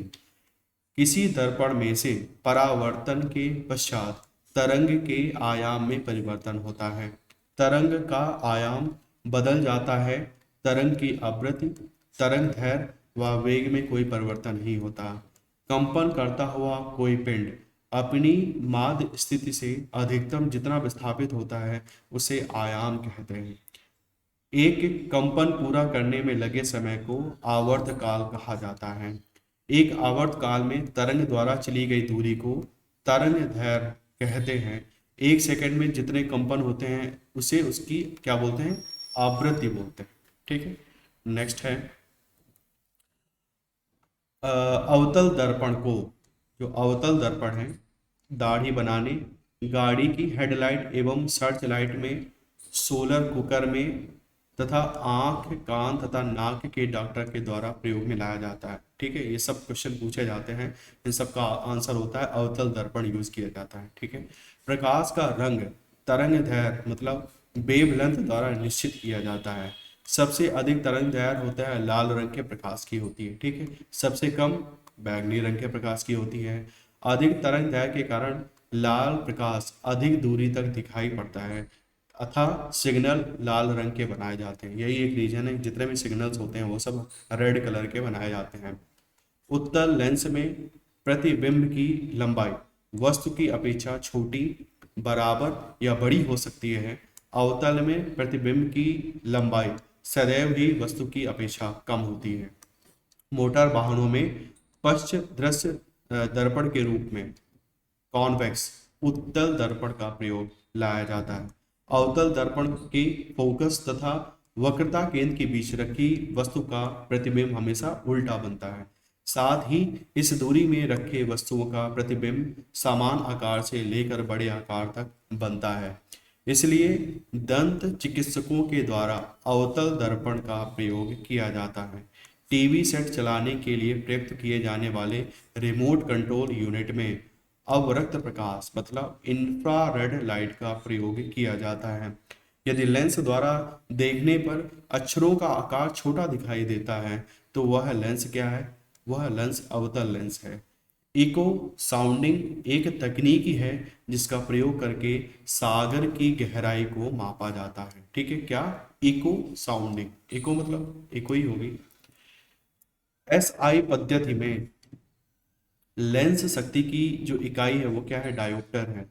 किसी दर्पण में से परावर्तन के पश्चात तरंग के आयाम में परिवर्तन होता है। तरंग का आयाम बदल जाता है। तरंग की आवृत्ति, तरंग दैर्घ्य व वेग में कोई परिवर्तन नहीं होता। कंपन करता हुआ कोई पिंड अपनी माध्य स्थिति से अधिकतम जितना विस्थापित होता है उसे आयाम कहते हैं। एक कंपन पूरा करने में लगे समय को आवर्त काल कहा जाता है। एक आवर्त काल में तरंग द्वारा चली गई दूरी को तरंग दैर्घ्य कहते हैं। एक सेकंड में जितने कंपन होते हैं उसे उसकी क्या बोलते हैं, आवृत्ति बोलते हैं। ठीक है, नेक्स्ट है अवतल दर्पण को, जो अवतल दर्पण है, दाढ़ी बनाने, गाड़ी की हेडलाइट एवं सर्च लाइट में, सोलर कुकर में तथा आंख, कान तथा नाक के डॉक्टर के द्वारा प्रयोग में लाया जाता है। ठीक है, ये सब क्वेश्चन पूछे जाते हैं, इन सब का आंसर होता है अवतल दर्पण यूज किया जाता है। ठीक है, प्रकाश का रंग तरंग दैर्घ्य मतलब वेवलेंथ द्वारा निश्चित किया जाता है। सबसे अधिक तरंग दैर्घ्य होता है लाल रंग के प्रकाश की होती है। ठीक है, सबसे कम बैंगनी रंग के प्रकाश की होती है। अधिक तरंग दैर्घ्य के कारण लाल प्रकाश अधिक दूरी तक दिखाई पड़ता है अतः सिग्नल लाल रंग के बनाए जाते हैं। यही एक रीजन है, जितने भी सिग्नल्स होते हैं वो सब रेड कलर के बनाए जाते हैं। उत्तल लेंस में प्रतिबिंब की लंबाई वस्तु की अपेक्षा छोटी, बराबर या बड़ी हो सकती है। अवतल में प्रतिबिंब की लंबाई सदैव ही वस्तु की अपेक्षा कम होती है। मोटर वाहनों में पश्च दृश्य दर्पण के रूप में कॉन्वेक्स उत्तल दर्पण का प्रयोग लाया जाता है। अवतल दर्पण के फोकस तथा वक्रता केंद्र के बीच रखी वस्तु का प्रतिबिंब हमेशा उल्टा बनता है। साथ ही इस दूरी में रखे वस्तुओं का प्रतिबिंब समान आकार से लेकर बड़े आकार तक बनता है। इसलिए दंत चिकित्सकों के द्वारा अवतल दर्पण का प्रयोग किया जाता है। टीवी सेट चलाने के लिए प्रयुक्त किए जाने वाले रिमोट कंट्रोल यूनिट में अवरक्त प्रकाश मतलब इंफ्रारेड लाइट का प्रयोग किया जाता है। यदि लेंस द्वारा देखने पर अक्षरों का आकार छोटा दिखाई देता है तो वह लेंस क्या है, वह लेंस अवतल लेंस है। इको साउंडिंग एक तकनीकी है जिसका प्रयोग करके सागर की गहराई को मापा जाता है। ठीक है, क्या, इको साउंडिंग, इको मतलब इको ही होगी। एसआई पद्धति में लेंस शक्ति की जो इकाई है वो क्या है, डायोप्टर है।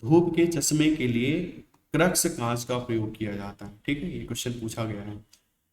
धूप के चश्मे के लिए क्रक्स कांच का प्रयोग किया जाता है। ठीक है, ये क्वेश्चन पूछा गया है।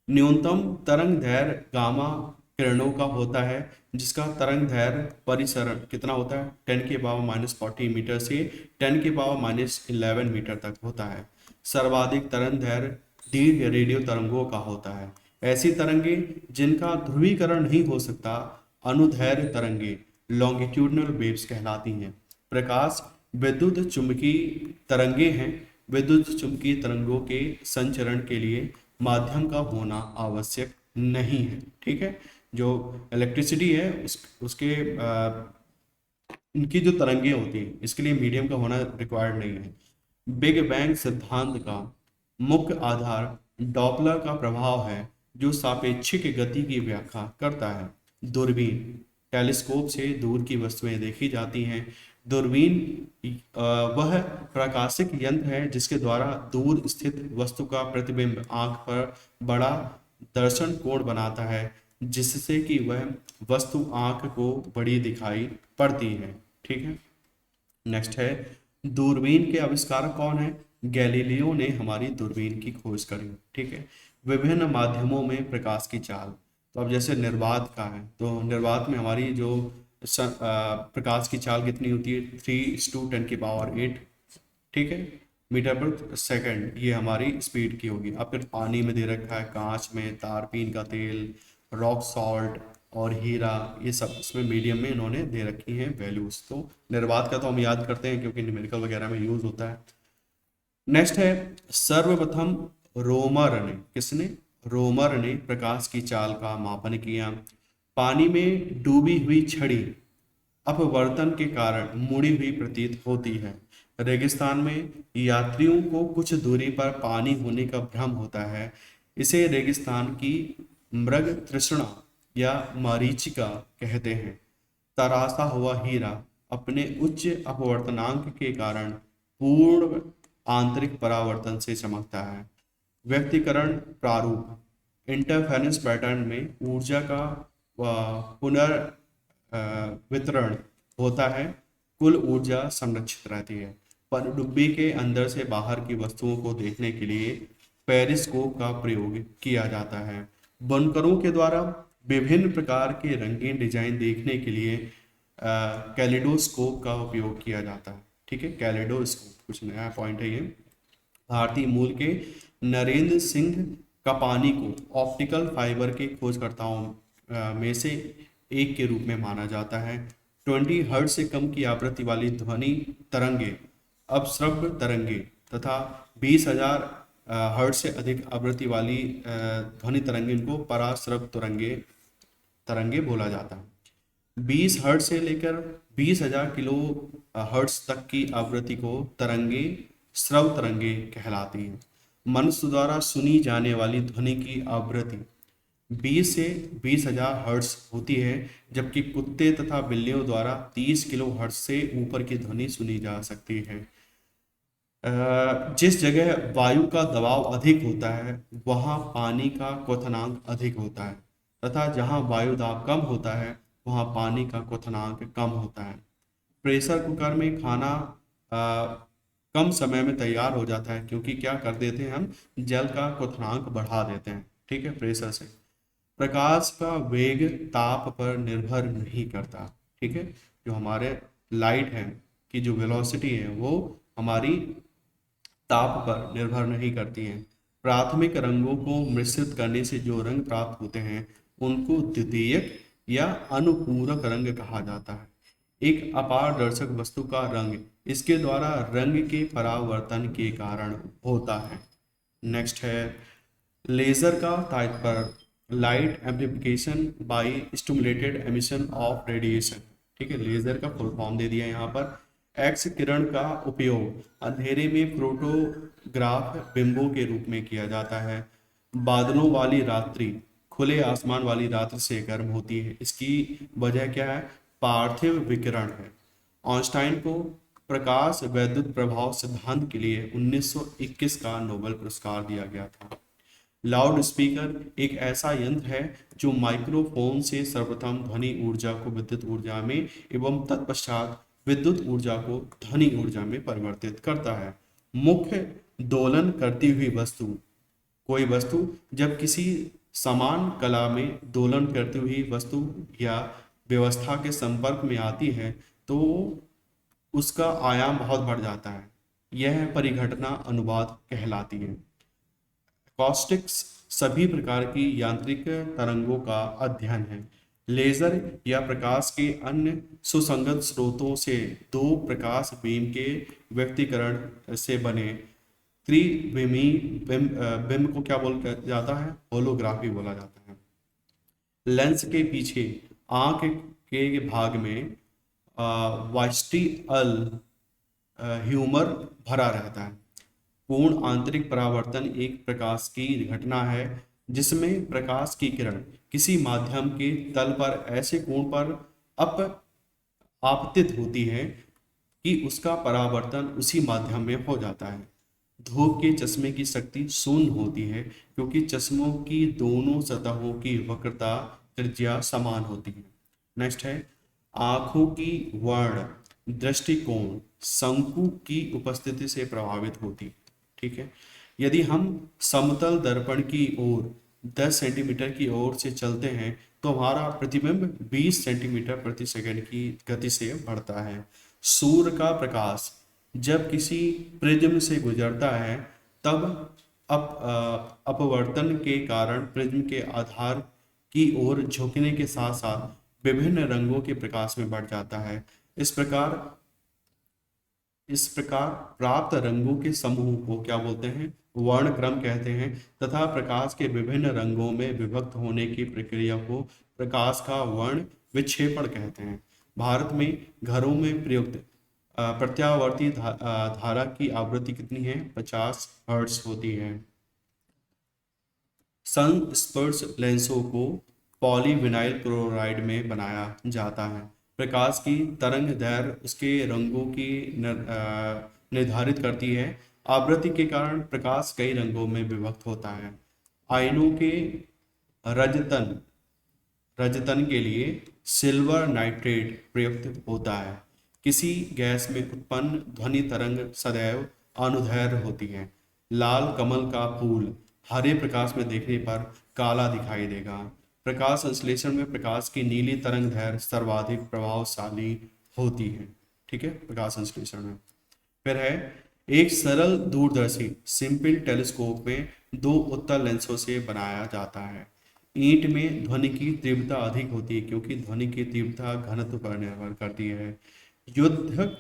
न्यूनतम तरंग दैर्घ्य गामा किरणों का होता है जिसका तरंग दैर्घ्य परिसरण कितना होता है, 10⁻⁻40 मीटर से 10⁻⁻11 मीटर तक होता है। सर्वाधिक तरंग दैर्घ्य दीर्घ रेडियो तरंगों का होता है। ऐसी तरंगे जिनका ध्रुवीकरण नहीं हो सकता अनुदैर्घ्य तरंगे लॉन्गिट्यूडनल वेव्स कहलाती हैं। प्रकाश विद्युत चुंबकीय तरंगे हैं। विद्युत चुंबकीय तरंगों के संचरण के लिए माध्यम का होना आवश्यक नहीं है। ठीक है, जो इलेक्ट्रिसिटी है उसके इनकी जो तरंगे होती हैं इसके लिए मीडियम का होना रिक्वायर्ड नहीं है। बिग बैंग सिद्धांत का मुख्य आधार डॉपलर का प्रभाव है जो सापेक्षिक गति की व्याख्या करता है। दूरबीन टेलीस्कोप से दूर की वस्तुएं देखी जाती हैं। दूरबीन वह प्रकाशिक यंत्र है जिसके द्वारा दूर स्थित वस्तु का प्रतिबिंब आंख पर बड़ा दर्शन कोण बनाता है जिससे कि वह वस्तु आंख को बड़ी दिखाई पड़ती है। ठीक है, नेक्स्ट है दूरबीन के आविष्कारक कौन है, गैलीलियो ने हमारी दूरबीन की खोज करी। ठीक है, विभिन्न माध्यमों में प्रकाश की चाल, तो अब जैसे निर्वात का है तो निर्वात में हमारी जो प्रकाश की चाल कितनी होती है, 3:10⁸। ठीक है, मीटर पर सेकंड, ये हमारी स्पीड की होगी। अब फिर पानी में दे रखा है, कांच में तारपीन का तेल, रॉक सॉल्ट और हीरा, ये सब इसमें मीडियम में इन्होंने दे रखी हैं वैल्यूज। तो निर्वात का तो हम याद करते हैं क्योंकि न्यूमेरिकल वगैरह में यूज होता है। नेक्स्ट है सर्वप्रथम रोमर ने, किसने, रोमर ने प्रकाश की चाल का मापन किया। पानी में डूबी हुई छड़ी अपवर्तन के कारण मुड़ी हुई प्रतीत होती है। रेगिस्तान में यात्रियों को कुछ दूरी पर पानी होने का भ्रम होता है। इसे रेगिस्तान की मृग तृष्णा या मरीचिका कहते हैं। तरासा हुआ हीरा अपने उच्च अपवर्तनांक के कारण पूर्ण आंतरिक परावर्तन से चमकता है। व्यक्तिकरण प्रारूप इंटरफेरेंस पैटर्न में ऊर्जा का पुनर्वितरण होता है कुल ऊर्जा संरक्षित रहती है। पनडुब्बी के अंदर से बाहर की वस्तुओं को देखने के लिए पेरिस्कोप का प्रयोग किया जाता है। बुनकरों के द्वारा विभिन्न प्रकार के रंगीन डिजाइन देखने के लिए कैलिडोस्कोप का उपयोग किया जाता है। ठीक है, कैलिडोस्कोप कुछ नया पॉइंट है ये। भारतीय मूल के नरेंद्र सिंह कपानी को ऑप्टिकल फाइबर के खोजकर्ताओं में से एक के रूप में माना जाता है। 20 हर्ट्ज से कम की आवृत्ति वाली ध्वनि तरंगे अपश्रव्य तरंगे तथा 20,000 हर्ट्ज से अधिक आवृत्ति वाली ध्वनि तरंगे को पराश्रव्य तरंगे बोला जाता है। 20 हर्ट्ज से लेकर 20,000 किलो हर्ट्ज तक की आवृत्ति को तरंगे श्रव्य तरंगे कहलाती हैं। मनुष्य द्वारा सुनी जाने वाली ध्वनि की आवृत्ति 20 से 20,000 हर्ट्ज होती है, जबकि कुत्ते तथा बिल्लियों द्वारा 30 किलो हर्ट्ज से ऊपर की ध्वनि सुनी जा सकती है। जिस जगह वायु का दबाव अधिक होता है वहाँ पानी का क्वथनांक अधिक होता है तथा जहाँ वायु दाब कम होता है वहाँ पानी का क्वथनांक कम होता है। प्रेशर कुकर में खाना कम समय में तैयार हो जाता है, क्योंकि क्या कर देते हैं हम जल का क्वथनांक बढ़ा देते हैं। ठीक है, प्रेशर से। प्रकाश का वेग ताप पर निर्भर नहीं करता। ठीक है, जो हमारे लाइट है की जो वेलोसिटी है वो हमारी ताप पर निर्भर नहीं करती हैं। प्राथमिक रंगों को मिश्रित करने से जो रंग प्राप्त होते हैं उनको द्वितीयक या अनुपूरक रंग कहा जाता है। एक अपारदर्शक वस्तु का रंग इसके द्वारा रंग के परावर्तन के कारण होता है। नेक्स्ट है लेजर का तात्पर्य light amplification by stimulated emission of radiation. ठीक है, लेजर का फुल फॉर्म दे दिया यहाँ पर। एक्स किरण का उपयोग अंधेरे में फोटोग्राफ बिंबों के रूप में किया जाता है। बादलों वाली रात्रि खुले आसमान वाली रात्रि से गर्म होती है। इसकी वजह क्या है? पार्थिव विकिरण है। आइंस्टाइन को प्रकाश वैद्युत प्रभाव सिद्धांत के लिए 1921 का नोबेल पुरस्कार दिया गया था। लाउड स्पीकर एक ऐसा यंत्र है जो माइक्रोफोन से सर्वप्रथम ध्वनि ऊर्जा को विद्युत ऊर्जा में एवं तत्पश्चात विद्युत ऊर्जा को ध्वनि ऊर्जा में परिवर्तित करता है। मुख्य दोलन करती हुई वस्तु कोई वस्तु जब किसी समान कला में दोलन करती हुई वस्तु या व्यवस्था के संपर्क में आती है तो उसका आयाम बहुत बढ़ जाता है। यह परिघटना अनुवाद कहलाती है। कॉस्टिक्स सभी प्रकार की यांत्रिक तरंगों का अध्ययन है। लेजर या प्रकाश के अन्य सुसंगत स्रोतों से दो प्रकाश बीम के व्यक्तिकरण से बने त्रिविमी बिंब को क्या बोला जाता है? होलोग्राफी बोला जाता है। लेंस के पीछे आंख के भाग में वास्टिअल ह्यूमर भरा रहता है। पूर्ण आंतरिक परावर्तन एक प्रकाश की घटना है जिसमें प्रकाश की किरण किसी माध्यम के तल पर ऐसे कोण पर आपतित होती है कि उसका परावर्तन उसी माध्यम में हो जाता है। धूप के चश्मे की शक्ति शून्य होती है क्योंकि चश्मों की दोनों सतहों की वक्रता त्रिज्या समान होती है। नेक्स्ट है आंखों की वर्ण दृष्टिकोण शंकु की उपस्थिति से प्रभावित होती। ठीक है, यदि हम समतल दर्पण की ओर 10 सेंटीमीटर की ओर से चलते हैं तो हमारा प्रतिबिंब 20 सेंटीमीटर प्रति सेकंड की गति से बढ़ता है। सूर्य का प्रकाश जब किसी प्रिज्म से गुजरता है तब अपवर्तन के कारण प्रिज्म के आधार की ओर झुकने के साथ साथ विभिन्न रंगों के प्रकाश में बढ़ जाता है। इस प्रकार प्राप्त रंगों के समूह को क्या बोलते हैं? वर्ण क्रम कहते हैं तथा प्रकाश के विभिन्न रंगों में विभक्त होने की प्रक्रिया को प्रकाश का वर्ण विक्षेपण कहते हैं। भारत में घरों में प्रयुक्त प्रत्यावर्ती धारा की आवृत्ति कितनी है? 50 हर्ट्ज होती है। संस्पर्श लेंसों को पॉलीविनाइल क्लोराइड में बनाया जाता है। प्रकाश की तरंग दैर्घ्य उसके रंगों की निर्धारित करती है। आवृत्ति के कारण प्रकाश कई रंगों में विभक्त होता है। आयनों के रजतन के लिए सिल्वर नाइट्रेट प्रयुक्त होता है। किसी गैस में उत्पन्न ध्वनि तरंग सदैव अनुदैर्घ्य होती है। लाल कमल का फूल हरे प्रकाश में देखने पर काला दिखाई देगा। प्रकाश संश्लेषण में प्रकाश की नीली तरंग दैर्घ्य सर्वाधिक प्रभावशाली होती है। ठीक है, प्रकाश संश्लेषण में। फिर है, एक सरल दूरदर्शी सिंपल टेलीस्कोप में दो उत्तल लेंसों से बनाया जाता है। ईंट में ध्वनि की तीव्रता अधिक होती है क्योंकि ध्वनि की तीव्रता घनत्व पर निर्भर करती है। युद्धक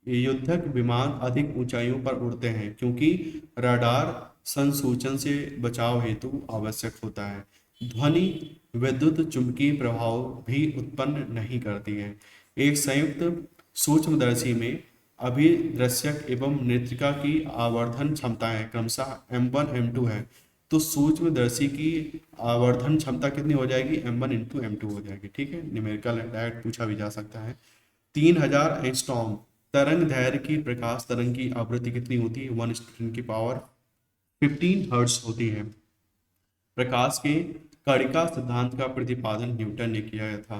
युद्धक विमान अधिक ऊंचाइयों पर उड़ते हैं क्योंकि रडार संसूचन से बचाव हेतु आवश्यक होता है। ध्वनि विद्युत चुंबकीय प्रभाव भी उत्पन्न नहीं करती है। एक संयुक्त सूक्ष्मदर्शी में अभिदृश्यक एवं नेत्रिका की आवर्धन क्षमताएं क्रमशः M1 M2 है। तो सूक्ष्मदर्शी की आवर्धन क्षमता कितनी हो जाएगी? M1 इंटू M2 हो जाएगी। ठीक है, न्यूमेरिकल डायरेक्ट पूछा भी जा सकता है। 3000 एंगस्ट्रॉम तरंग दैर्घ्य की प्रकाश तरंग की आवृत्ति कितनी होती है? 1 × 10⁻15 हर्ट्ज होती है। प्रकाश के कणिका सिद्धांत का प्रतिपादन न्यूटन ने किया था।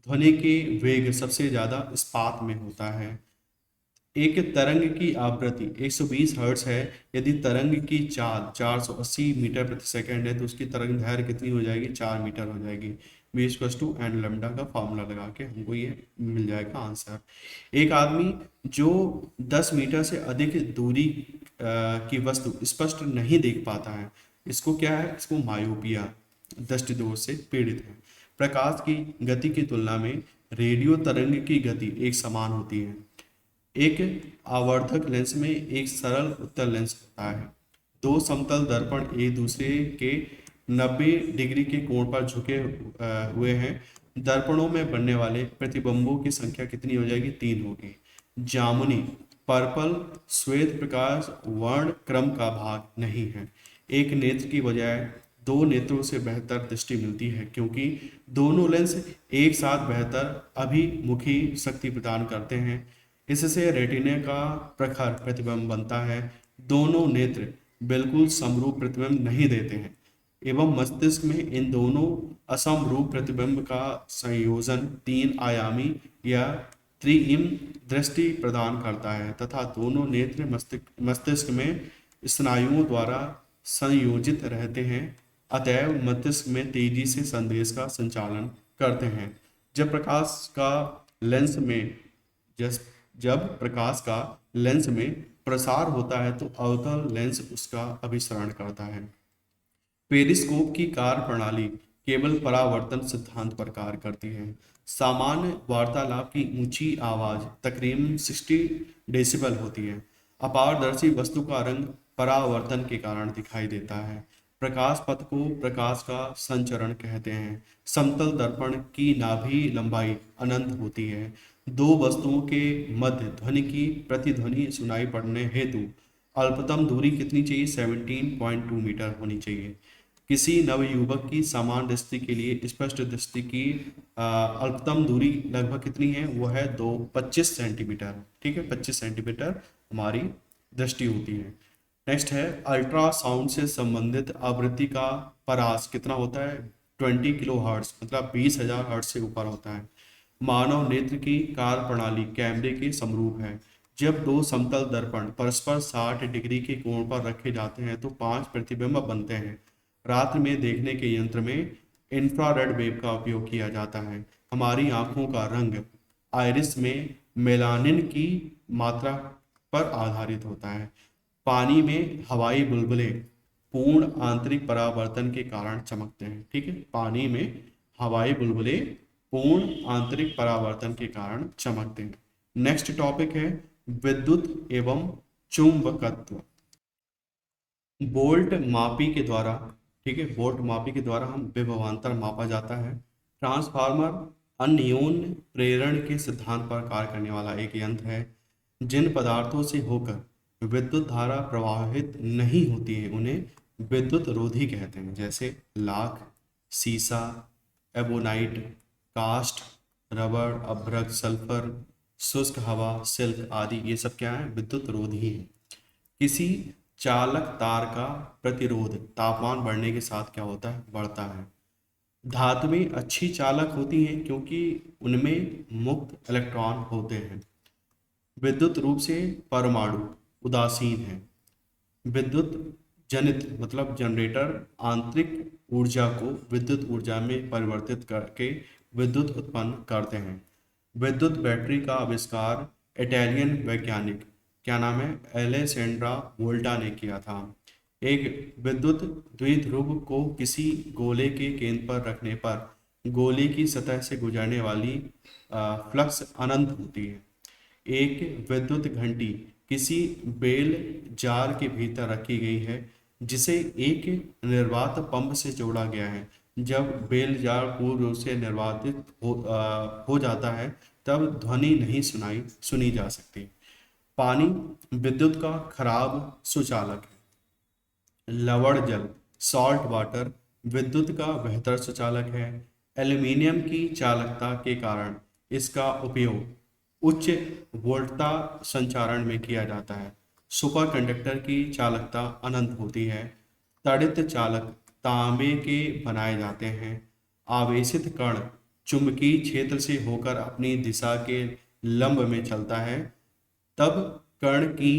ध्वनि के वेग सबसे ज्यादा इस्पात में होता है। एक तरंग की आवृत्ति 120 हर्ट्ज है। यदि तरंग की चाल 480 मीटर प्रति सेकंड है तो उसकी तरंग दैर्घ्य कितनी हो जाएगी? 4 मीटर हो जाएगी। v n लैम्डा का फॉर्मूला लगा के हमको ये मिल जाएगा आंसर। एक आदमी जो 10 मीटर से अधिक दूरी की वस्तु स्पष्ट नहीं देख पाता है, इसको क्या है? इसको मायोपिया, दृष्टि दोष से पीड़ित है। प्रकाश की गति की तुलना में रेडियो तरंग की गति एक समान होती है। एक आवर्धक लेंस में एक सरल उत्तल लेंस होता है। दो समतल दर्पण एक दूसरे के 90 डिग्री के कोण पर झुके हुए हैं। दर्पणों में बनने वाले प्रतिबिंबों की संख्या कितनी हो जाएगी? 3 होगी। जामुनी पर्पल श्वेत प्रकाश वर्ण क्रम का भाग नहीं है। एक नेत्र की बजाय दो नेत्रों से बेहतर दृष्टि मिलती है क्योंकि दोनों लेंस एक साथ बेहतर अभिमुखी शक्ति प्रदान करते हैं। इससे रेटिना का प्रखर प्रतिबिंब बनता है। दोनों नेत्र बिल्कुल समरूप प्रतिबिंब नहीं देते हैं एवं मस्तिष्क में इन दोनों असमरूप प्रतिबिंब का संयोजन 3 आयामी या त्रिइम दृष्टि प्रदान करता है तथा दोनों नेत्र मस्तिष्क में स्नायुओं द्वारा संयोजित रहते हैं। अतएव मस्तिष्क में तेजी से संदेश का संचालन करते हैं। जब प्रकाश का लेंस में जस जब प्रकाश का लेंस में प्रसार होता है तो अवतल लेंस उसका अभिसरण करता है। पेरिस्कोप की कार्य प्रणाली केवल परावर्तन सिद्धांत पर कार्य करती है। सामान्य वार्तालाप की ऊंची आवाज तकरीबन 60 डेसिबल होती है। अपारदर्शी वस्तु का रंग परावर्तन के कारण दिखाई देता है। प्रकाश पथ को प्रकाश का संचरण कहते हैं। समतल दर्पण की नाभि लंबाई अनंत होती है। दो वस्तुओं के मध्य ध्वनि की प्रतिध्वनि सुनाई पड़ने हेतु अल्पतम दूरी कितनी चाहिए? 17.2 मीटर होनी चाहिए। किसी नवयुवक की समान दृष्टि के लिए स्पष्ट दृष्टि की अल्पतम दूरी लगभग कितनी है? वो है 25 सेंटीमीटर। ठीक है, 25 सेंटीमीटर हमारी दृष्टि होती है। नेक्स्ट है, अल्ट्रासाउंड से संबंधित आवृत्ति का परास कितना होता है? 20 किलो हर्ट्ज, मतलब 20,000 हर्ट्ज से ऊपर होता है। मानव नेत्र की कार्य प्रणाली कैमरे के समरूप है। जब दो समतल दर्पण परस्पर 60 डिग्री के कोण पर रखे जाते हैं तो 5 प्रतिबिंब बनते हैं। रात्रि में देखने के यंत्र में इंफ्रारेड वेव का उपयोग किया जाता है। हमारी आंखों का रंग आइरिस में मेलानिन की मात्रा पर आधारित होता है। पानी में हवाई बुलबुले पूर्ण आंतरिक परावर्तन के कारण चमकते हैं। ठीक है, पानी में हवाई बुलबुले पूर्ण आंतरिक परावर्तन के कारण चमकते हैं। नेक्स्ट टॉपिक है विद्युत एवं चुंबकत्व। बोल्ट मापी के द्वारा, ठीक है, बोल्ट मापी के द्वारा हम विभवांतर मापा जाता है। ट्रांसफार्मर अन्योन्य प्रेरण के सिद्धांत पर कार्य करने वाला एक यंत्र है। जिन पदार्थों से होकर विद्युत धारा प्रवाहित नहीं होती है उन्हें विद्युत रोधी कहते हैं, जैसे लाख, सीसा, एबोनाइट, कास्ट, रबर, अभ्रक, सल्फर, शुष्क हवा, सिल्क आदि, ये सब क्या है? विद्युत रोधी है। किसी चालक तार का प्रतिरोध तापमान बढ़ने के साथ क्या होता है? बढ़ता है। धातुएं अच्छी चालक होती हैं क्योंकि उनमें मुक्त इलेक्ट्रॉन होते हैं। विद्युत रूप से परमाणु उदासीन है। विद्युत जनित मतलब जनरेटर आंतरिक ऊर्जा को विद्युत ऊर्जा में परिवर्तित करके विद्युत उत्पन्न करते हैं। विद्युत बैटरी का आविष्कार इटालियन वैज्ञानिक, क्या नाम है, एलेसेंड्रा वोल्टा ने किया था। एक विद्युत द्विध्रुव को किसी गोले के केंद्र पर रखने पर गोले की सतह से गुजरने वाली फ्लक्स अनंत होती है। एक विद्युत घंटी किसी बेल जार के भीतर रखी गई है जिसे एक निर्वात पंप से जोड़ा गया है। जब बेल जार पूर्ण रूप से निर्वातित हो जाता है तब ध्वनि नहीं सुनी जा सकती। पानी विद्युत का खराब सुचालक है। लवण जल सॉल्ट वाटर विद्युत का बेहतर सुचालक है। एल्यूमीनियम की चालकता के कारण इसका उपयोग उच्च वोल्टता संचारण में किया जाता है। सुपरकंडक्टर की चालकता अनंत होती है। तड़ित चालक तांबे के बनाए जाते हैं। आवेशित कण चुंबकीय क्षेत्र से होकर अपनी दिशा के लंब में चलता है, तब कण की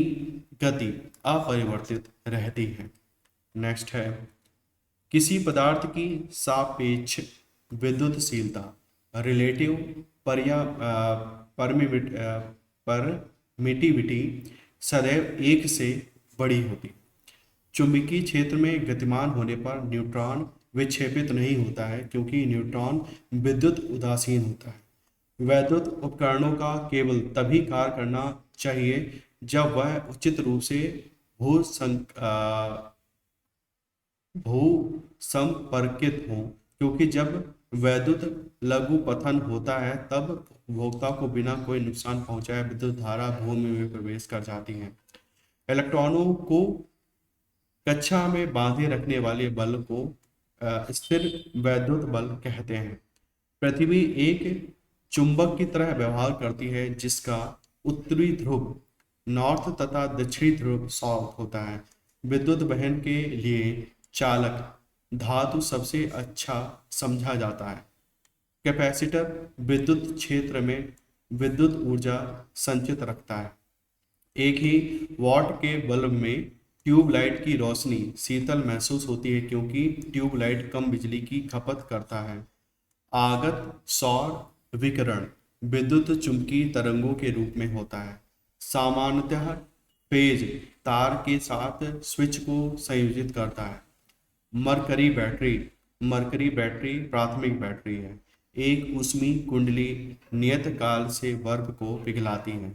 गति अपरिवर्तित रहती है। नेक्स्ट है, किसी पदार्थ की सापेक्ष विद्युतशीलता रिलेटिव परमिटिविटी सदैव एक से बड़ी होती। चुंबकीय क्षेत्र में गतिमान होने पर न्यूट्रॉन विक्षेपित नहीं होता है क्योंकि न्यूट्रॉन विद्युत उदासीन होता है। वैद्युत उपकरणों का केवल तभी कार्य करना चाहिए जब वह उचित रूप से भू भू संपर्कित हो, क्योंकि जब वैद्युत लघुपथन होता है तब उपभोक्ता को बिना कोई नुकसान पहुंचाए विद्युत धारा भूमि में प्रवेश कर जाती है। इलेक्ट्रॉनों को कक्षा में बांधे रखने वाले बल को स्थिर वैद्युत बल कहते हैं। पृथ्वी एक चुंबक की तरह व्यवहार करती है जिसका उत्तरी ध्रुव नॉर्थ तथा दक्षिणी ध्रुव साउथ होता है। विद्युत वहन के लिए चालक धातु सबसे अच्छा समझा जाता है। कैपेसिटर विद्युत क्षेत्र में विद्युत ऊर्जा संचित रखता है। एक ही वॉट के बल्ब में ट्यूबलाइट की रोशनी शीतल महसूस होती है क्योंकि ट्यूबलाइट कम बिजली की खपत करता है। आगत सौर विकिरण विद्युत चुंबकीय तरंगों के रूप में होता है। सामान्यतः फेज तार के साथ स्विच को संयोजित करता है। मरकरी बैटरी प्राथमिक बैटरी है। एक ऊष्मीय कुंडली नियत काल से बर्फ को पिघलाती है।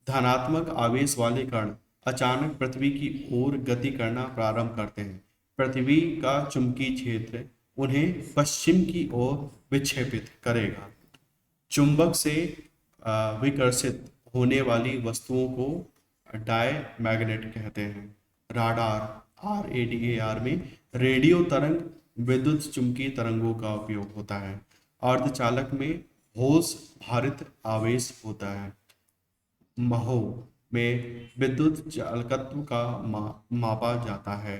धनात्मक आवेश वाले कण अचानक पृथ्वी की ओर गति करना प्रारंभ करते हैं। पृथ्वी का चुंबकीय क्षेत्र उन्हें पश्चिम की ओर विक्षेपित करेगा। चुंबक से विकर्षित होने वाली वस्तुओं को डायमैग्नेट कहते हैं। RADAR में रेडियो तरंग विद्युत चुंबकीय तरंगों का उपयोग होता है। अर्धचालक में होस भारित आवेश होता है। महो में विद्युत चालकत्व का मापा जाता है।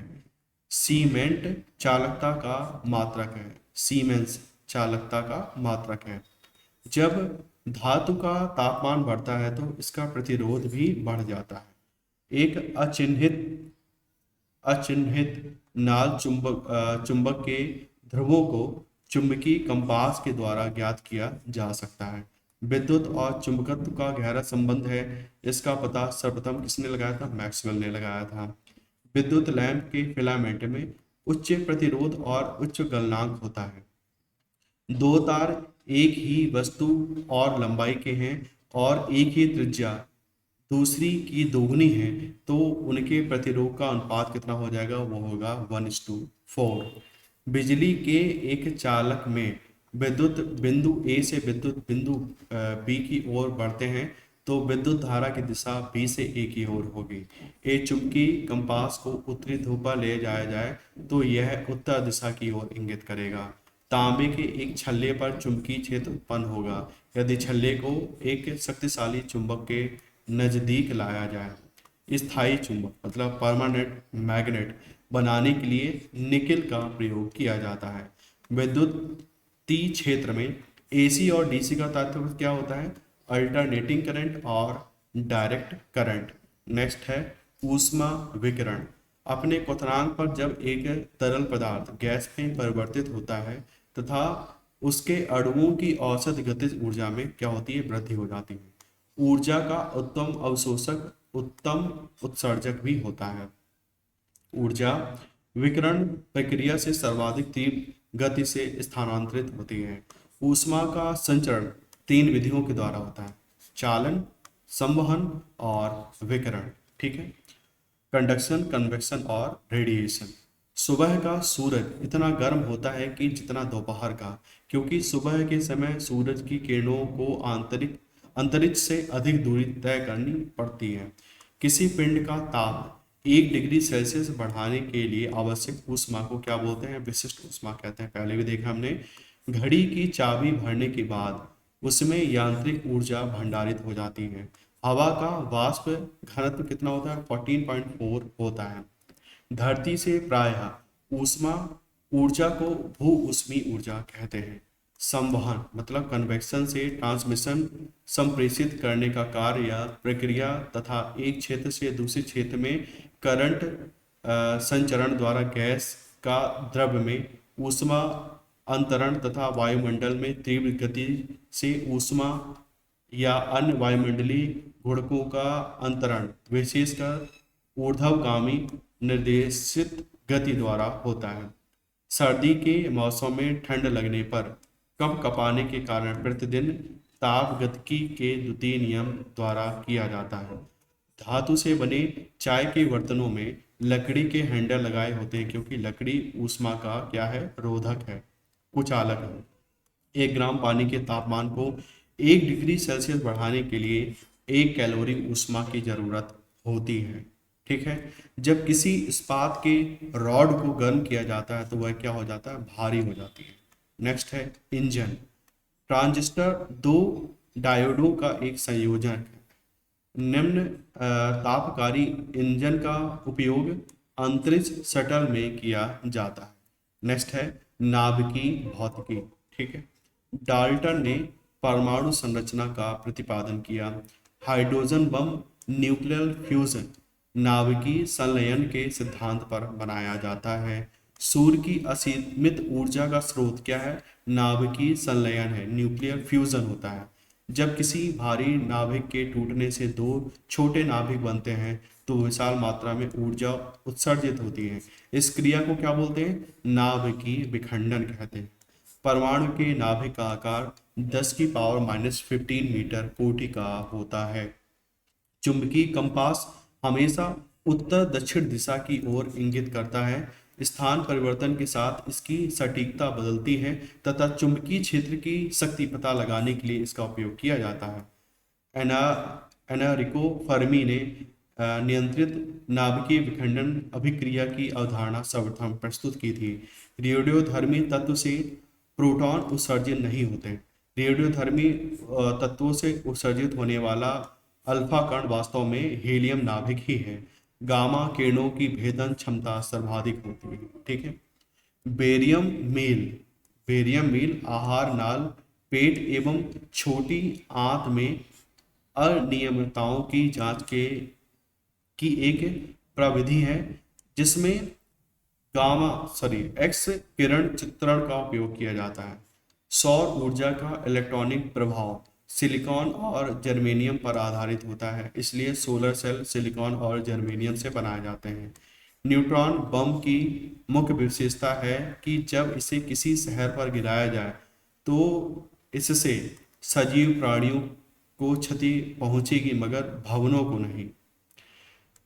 सीमेंट चालकता का मात्रक है। सीमेंस चालकता का मात्रक है। जब धातु का तापमान बढ़ता है तो इसका प्रतिरोध भी बढ़ जाता है। एक अचिन्हित नाल चुंबक के ध्रुवों को चुंबकीय कंपास के द्वारा ज्ञात किया जा सकता है। विद्युत और चुंबकत्व का गहरा संबंध है। इसका पता सर्वप्रथम किसने लगाया था? मैक्सवेल ने लगाया था। विद्युत लैंप के फिलामेंट में उच्च प्रतिरोध और उच्च गलनांक होता है। दो तार एक ही वस्तु और लंबाई के हैं और एक ही त्रिज्या दूसरी की दोगुनी है तो उनके प्रतिरोध का अनुपात कितना हो जाएगा? वो होगा 1:4। बिजली के एक चालक में विद्युत बिंदु ए से विद्युत बिंदु बी की ओर बढ़ते हैं तो विद्युत धारा की दिशा बी से ए की ओर होगी। एक चुंबकीय कंपास को उत्तरी ध्रुव पर ले जाया जाए तो यह उत्तर दिशा की ओर इंगित करेगा। तांबे के एक छल्ले पर चुंबकीय क्षेत्र उत्पन्न होगा यदि छल्ले को एक शक्तिशाली चुंबक के नजदीक लाया जाए। स्थायी चुंबक मतलब परमानेंट मैग्नेट बनाने के लिए निकेल का प्रयोग किया जाता है। विद्युतीय क्षेत्र में एसी और डीसी का तात्पर्य क्या होता है? अल्टरनेटिंग करंट और डायरेक्ट करंट। नेक्स्ट है ऊष्मा विकिरण। अपने क्वथनांक पर जब एक तरल पदार्थ गैस में परिवर्तित होता है तथा उसके अणुओं की औसत गतिज ऊर्जा में क्या होती है? वृद्धि हो जाती है। ऊर्जा का उत्तम अवशोषक उत्तम उत्सर्जक भी होता है। ऊर्जा विकिरण प्रक्रिया से सर्वाधिक तीव्र गति से स्थानांतरित होती है। ऊष्मा का संचरण तीन विधियों के द्वारा होता है: चालन, संवहन और विकिरण। ठीक है। कंडक्शन, कन्वेक्शन और रेडिएशन। सुबह का सूरज इतना गर्म होता है कि जितना दोपहर का, क्योंकि सुबह के समय सूरज की किरणों को अंतरिक्ष से अधिक दूरी तय करनी पड़ती है। किसी पिंड का ताप 1 डिग्री सेल्सियस बढ़ाने के लिए आवश्यक ऊष्मा को क्या बोलते हैं? विशिष्ट ऊष्मा कहते हैं। पहले भी देखा हमने। घड़ी की चाबी भरने के बाद उसमें यांत्रिक ऊर्जा भंडारित हो जाती है। हवा का वाष्प घनत्व कितना होता है? 14.4 होता है। धरती से प्रायः ऊष्मा ऊर्जा को भू ऊष्मी ऊर्जा कहते हैं। संवहन मतलब कन्वेक्शन से ट्रांसमिशन, संप्रेषित करने का कार्य या प्रक्रिया तथा एक क्षेत्र से दूसरे क्षेत्र में करंट संचरण द्वारा गैस का द्रव में ऊष्मा अंतरण तथा वायुमंडल में तीव्र गति से ऊष्मा या अन्य वायुमंडलीय गुणकों का अंतरण विशेषकर ऊर्ध्वगामी निर्देशित गति द्वारा होता है। सर्दी के मौसम में ठंड लगने पर कप कपाने के कारण प्रतिदिन ताप गतिकी के द्वितीय नियम द्वारा किया जाता है। धातु से बने चाय के बर्तनों में लकड़ी के हैंडल लगाए होते हैं, क्योंकि लकड़ी ऊष्मा का क्या है? रोधक है, कुचालक है। 1 ग्राम पानी के तापमान को 1 डिग्री सेल्सियस बढ़ाने के लिए 1 कैलोरी ऊष्मा की जरूरत होती है। ठीक है। जब किसी इस्पात के रॉड को गर्म किया जाता है तो वह क्या हो जाता है? भारी हो जाती है। नेक्स्ट है इंजन। ट्रांजिस्टर दो डायोडों का एक संयोजन है। निम्न तापकारी इंजन का उपयोग अंतरिक्ष शटल में किया जाता है। नेक्स्ट है नाभिकीय भौतिकी। ठीक है। डाल्टन ने परमाणु संरचना का प्रतिपादन किया। हाइड्रोजन बम न्यूक्लियर फ्यूजन नाभिकीय संलयन के सिद्धांत पर बनाया जाता है। सूर्य की असीमित ऊर्जा का स्रोत क्या है? नाभिकीय संलयन है, न्यूक्लियर फ्यूजन होता है। जब किसी भारी नाभिक के टूटने से दो छोटे नाभिक बनते हैं तो विशाल मात्रा में ऊर्जा उत्सर्जित होती है। इस क्रिया को क्या बोलते हैं? नाभिकीय विखंडन कहते हैं। परमाणु के नाभिक का आकार 10⁻⁻15 मीटर कोटि का होता है। चुंबकीय कंपास हमेशा उत्तर दक्षिण दिशा की ओर इंगित करता है। स्थान परिवर्तन के साथ इसकी सटीकता बदलती है तथा चुंबकीय क्षेत्र की शक्ति पता लगाने के लिए इसका उपयोग किया जाता है। एनरिको फर्मी ने नियंत्रित नाभिकीय विखंडन अभिक्रिया की अवधारणा सर्वप्रथम प्रस्तुत की थी। रेडियोधर्मी तत्व से प्रोटॉन उत्सर्जित नहीं होते। रेडियोधर्मी तत्वों से उत्सर्जित होने वाला अल्फा कण वास्तव में हीलियम नाभिक ही है। गामा किरणों की भेदन क्षमता सर्वाधिक होती है। ठीक है। Barium meal. बेरियम मील आहार नाल, पेट एवं छोटी आंत में अनियमितताओं की जांच की एक प्रविधि है जिसमें एक्स किरण चित्रण का उपयोग किया जाता है। सौर ऊर्जा का इलेक्ट्रॉनिक प्रभाव सिलिकॉन और जर्मेनियम पर आधारित होता है, इसलिए सोलर सेल सिलिकॉन और जर्मेनियम से बनाए जाते हैं। न्यूट्रॉन बम की मुख्य विशेषता है कि जब इसे किसी शहर पर गिराया जाए तो इससे सजीव प्राणियों को क्षति पहुंचेगी मगर भवनों को नहीं।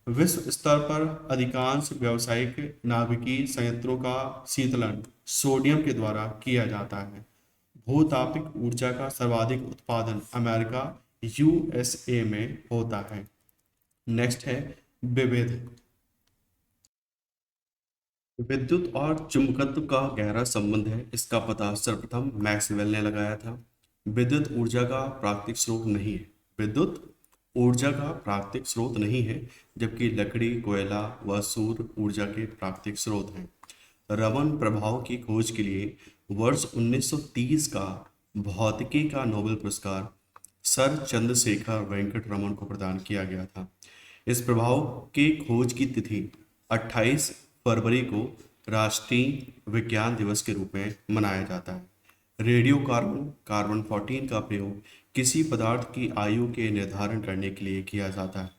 विश्व स्तर पर अधिकांश व्यावसायिक नाभिकीय संयंत्रों का शीतलन सोडियम के द्वारा किया जाता है। भूतापिक ऊर्जा का सर्वाधिक उत्पादन अमेरिका यूएसए में होता है। नेक्स्ट है विविध। विद्युत और चुंबकत्व का गहरा संबंध है, इसका पता सर्वप्रथम मैक्सवेल ने लगाया था। विद्युत ऊर्जा का प्राकृतिक स्रोत नहीं है। विद्युत ऊर्जा का प्राकृतिक स्रोत नहीं है, जबकि लकड़ी, कोयला व सूर्य ऊर्जा के प्राकृतिक स्रोत हैं। रमन प्रभाव की खोज के लिए वर्ष 1930 का भौतिकी का नोबेल पुरस्कार सर चंद्रशेखर वेंकट रमन को प्रदान किया गया था। इस प्रभाव के खोज की तिथि 28 फरवरी को राष्ट्रीय विज्ञान दिवस के रूप में मनाया जाता है। रेडियो कार्बन कार्बन 14 का प्रयोग किसी पदार्थ की आयु के निर्धारण करने के लिए किया जाता है।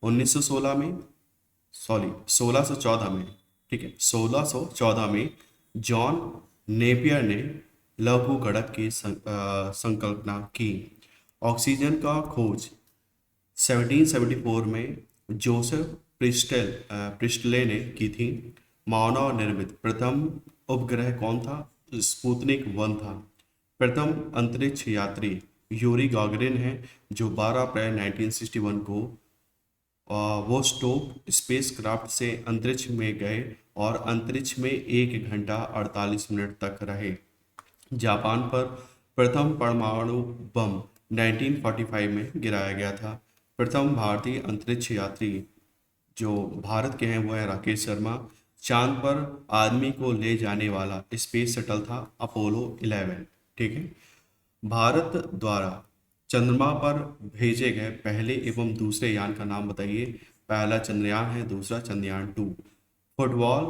1916 में 1614 में, ठीक है, 1614 में जॉन नेपियर ने लघु गणक की संकल्पना की। ऑक्सीजन का खोज 1774 में जोसेफ प्रिस्टले ने की थी। मानव निर्मित प्रथम उपग्रह कौन था? स्पुतनिक 1 था। प्रथम अंतरिक्ष यात्री यूरी गागरिन है, जो 12 अप्रैल 1961 को वोस्टोक स्पेसक्राफ्ट से अंतरिक्ष में गए और अंतरिक्ष में 1 घंटा 48 मिनट तक रहे। जापान पर प्रथम परमाणु बम 1945 में गिराया गया था। प्रथम भारतीय अंतरिक्ष यात्री जो भारत के हैं वो है राकेश शर्मा। चांद पर आदमी को ले जाने वाला स्पेस शटल था अपोलो 11, ठीक है। भारत द्वारा चंद्रमा पर भेजे गए पहले एवं दूसरे यान का नाम बताइए। पहला चंद्रयान है, दूसरा चंद्रयान 2। फुटबॉल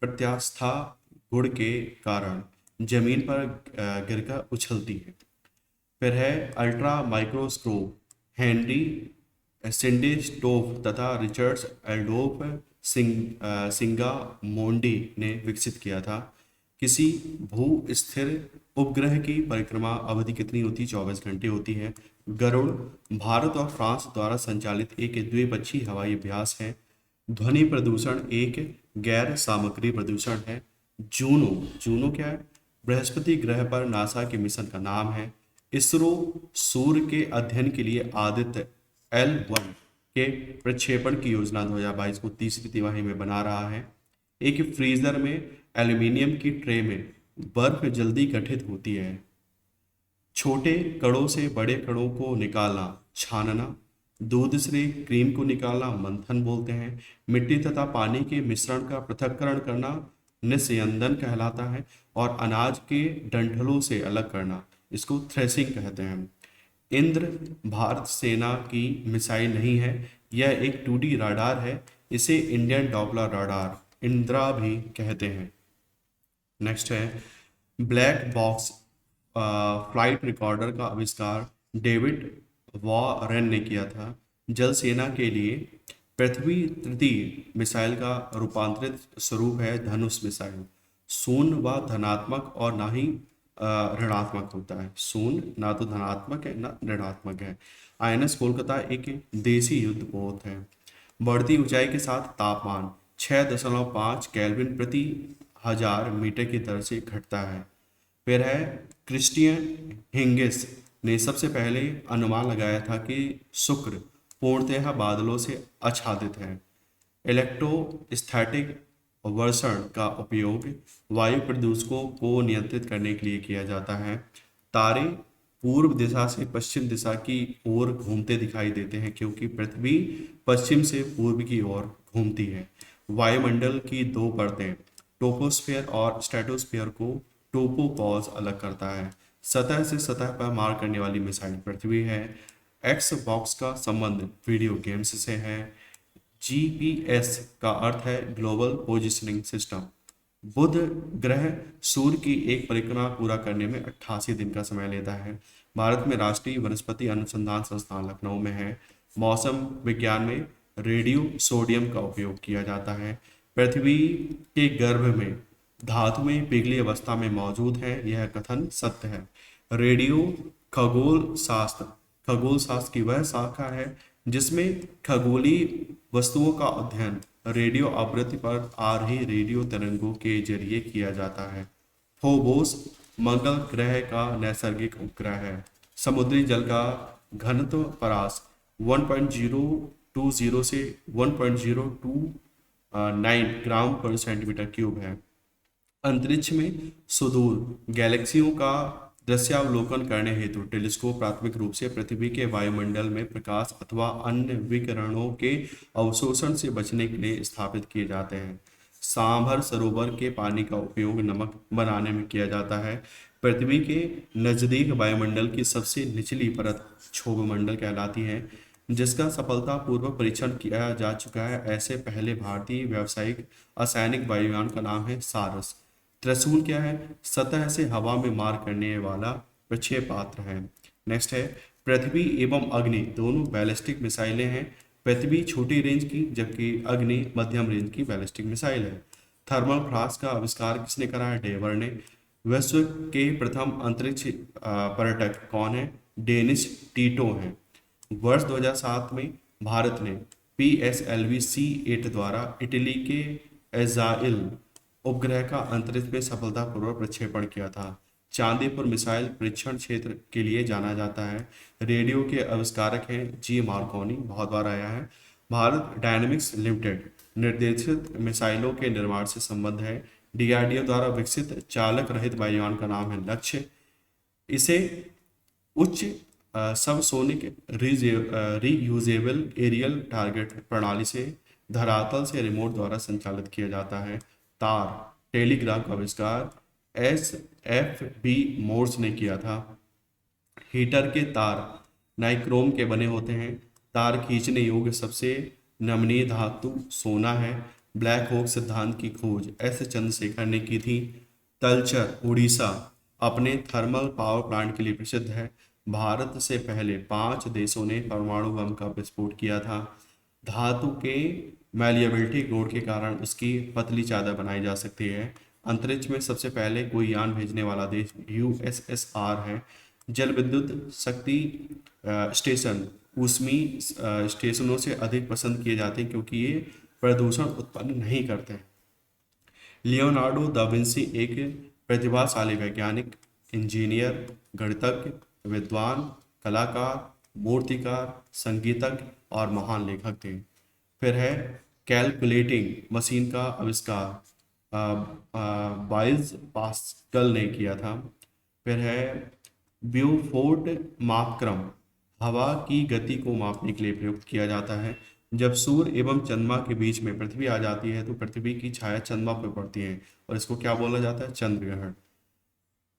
प्रत्यास्था गुण के कारण जमीन पर गिरकर उछलती है। फिर है अल्ट्रा माइक्रोस्कोप हेनरी सिंडेस्टोफ तथा रिचर्ड्स एल्डोफ सिंगामोंडी ने विकसित किया था। किसी भू स्थिर उपग्रह की परिक्रमा अवधि कितनी होती है? 24 घंटे होती है। गरुड़ भारत और फ्रांस द्वारा संचालित एक द्विपक्षीय हवाई अभ्यास है। ध्वनि प्रदूषण एक गैर सामग्री प्रदूषण है। जूनो क्या है? बृहस्पति ग्रह पर नासा के मिशन का नाम है। इसरो सूर्य के अध्ययन के लिए आदित्य L1 के प्रक्षेपण की योजना 2022 को तीसरी तिमाही में बना रहा है। एक फ्रीजर में एल्यूमिनियम की ट्रे में बर्फ जल्दी गठित होती है। छोटे कणों से बड़े कणों को निकालना छानना। दूध से क्रीम को निकालना मंथन बोलते हैं। मिट्टी तथा पानी के मिश्रण का पृथक्करण करना निस्यंदन कहलाता है। और अनाज के डंठलों से अलग करना, इसको थ्रेसिंग कहते हैं। इंद्र भारत सेना की मिसाइल नहीं है, यह एक 2D राडार है। इसे इंडियन डॉपलर राडार इंद्रा भी कहते हैं। नेक्स्ट है ब्लैक बॉक्स फ्लाइट रिकॉर्डर का आविष्कार डेविड वॉरेन ने किया था। जल सेना के लिए पृथ्वी तृतीय मिसाइल का रूपांतरित स्वरूप है धनुष मिसाइल। शून्य व धनात्मक और ना ही ऋणात्मक होता है। शून्य ना तो धनात्मक है ना ऋणात्मक है। INS कोलकाता एक देसी युद्धपोत है। बढ़ती ऊंचाई के साथ तापमान 6.5 केल्विन प्रति 1000 मीटर की दर से घटता है। फिर है क्रिस्टियन हिंगिस ने सबसे पहले अनुमान लगाया था कि शुक्र पूर्णतः बादलों से आच्छादित है। इलेक्ट्रोस्टैटिक वर्षण का उपयोग वायु प्रदूषकों को नियंत्रित करने के लिए किया जाता है। तारे पूर्व दिशा से पश्चिम दिशा की ओर घूमते दिखाई देते हैं क्योंकि पृथ्वी पश्चिम से पूर्व की ओर घूमती है। वायुमंडल की 2 परतें टोपोस्फेयर और स्ट्रेटोस्फेयर को टोपोपॉज अलग करता है। सतह से सतह पर मार करने वाली मिसाइल पृथ्वी है। एक्स बॉक्स का संबंध वीडियो गेम्स से है। GPS का अर्थ है ग्लोबल पोजिशनिंग सिस्टम। बुध ग्रह सूर्य की एक परिक्रमा पूरा करने में 88 दिन का समय लेता है। भारत में राष्ट्रीय वनस्पति अनुसंधान संस्थान लखनऊ में है। मौसम विज्ञान में रेडियो सोडियम का उपयोग किया जाता है। पृथ्वी के गर्भ में धातुएं पिघली अवस्था में मौजूद है, यह कथन सत्य है। रेडियो खगोल शास्त्र की वह शाखा है जिसमें खगोलीय वस्तुओं का अध्ययन रेडियो आवृत्ति पर आ रही रेडियो तरंगों के जरिए किया जाता है। फोबोस मंगल ग्रह का नैसर्गिक उपग्रह है। समुद्री जल का घनत्व परास 1.020 से 1.029 ग्राम पर सेंटीमीटर क्यूब है। अंतरिक्ष में सुदूर गैलेक्सियों का दृश्यावलोकन करने हेतु टेलीस्कोप प्राथमिक रूप से पृथ्वी के वायुमंडल में प्रकाश अथवा अन्य विकिरणों के अवशोषण से बचने के लिए स्थापित किए जाते हैं। सांभर सरोवर के पानी का उपयोग नमक बनाने में किया जाता है। पृथ्वी के नजदीक वायुमंडल की सबसे निचली परत क्षोभमंडल कहलाती है, जिसका सफलतापूर्वक परीक्षण किया जा चुका है। ऐसे पहले भारतीय व्यावसायिक असैनिक वायुयान का नाम है सारस। त्रिशूल क्या है? सतह से हवा में मार करने वाला प्रक्षेपास्त्र है। नेक्स्ट है, पृथ्वी एवं अग्नि दोनों बैलिस्टिक मिसाइलें हैं। पृथ्वी छोटी रेंज की जबकि अग्नि मध्यम रेंज की बैलिस्टिक मिसाइल है। थर्मल फ्लास्क का आविष्कार किसने करा है? डेवर ने। विश्व के प्रथम अंतरिक्ष पर्यटक कौन है? डेनिस टीटो हैं। वर्ष 2007 में भारत ने PSLV C-8 द्वारा इटली के एजाइल उपग्रह का अंतरिक्ष में सफलतापूर्वक प्रक्षेपण किया था। चांदीपुर मिसाइल परीक्षण क्षेत्र के लिए जाना जाता है। रेडियो के आविष्कारक हैं जी मार्कोनी, बहुत बार आया है। भारत डायनेमिक्स लिमिटेड निर्देशित मिसाइलों के निर्माण से संबंध है। DRDO द्वारा विकसित चालक रहित वायुयान का नाम है लक्ष्य। इसे उच्च सबसोनिक रीयूजेबल एरियल टारगेट प्रणाली से धरातल से रिमोट द्वारा संचालित किया जाता है। तार टेलीग्राफ का आविष्कार SFB मोर्स ने किया था। हीटर के तार नाइक्रोम के बने होते हैं। तार खींचने योग्य सबसे नमनीय धातु सोना है। ब्लैक होक सिद्धांत की खोज S चंद्रशेखर ने की थी। तलचर उड़ीसा अपने थर्मल पावर प्लांट के लिए प्रसिद्ध है। भारत से पहले 5 देशों ने परमाणु बम का विस्फोट किया था। धातु के मैलिएबिलिटी गुण के कारण उसकी पतली चादर बनाई जा सकती है। अंतरिक्ष में सबसे पहले कोई यान भेजने वाला देश USSR है। जल विद्युत शक्ति स्टेशन ऊष्मी स्टेशनों से अधिक पसंद किए जाते हैं क्योंकि ये प्रदूषण उत्पन्न नहीं करते हैं। लियोनार्डो दा विंसी एक प्रतिभाशाली वैज्ञानिक, इंजीनियर, गणितज्ञ, विद्वान, कलाकार, मूर्तिकार, संगीतज्ञ और महान लेखक थे। फिर है कैलकुलेटिंग मशीन का आविष्कार बाइल्स पास्कल ने किया था। फिर है ब्यूफोर्ट मापक्रम हवा की गति को मापने के लिए प्रयुक्त किया जाता है। जब सूर्य एवं चंद्रमा के बीच में पृथ्वी आ जाती है तो पृथ्वी की छाया चंद्रमा पर पड़ती है और इसको क्या बोला जाता है? चंद्र ग्रहण।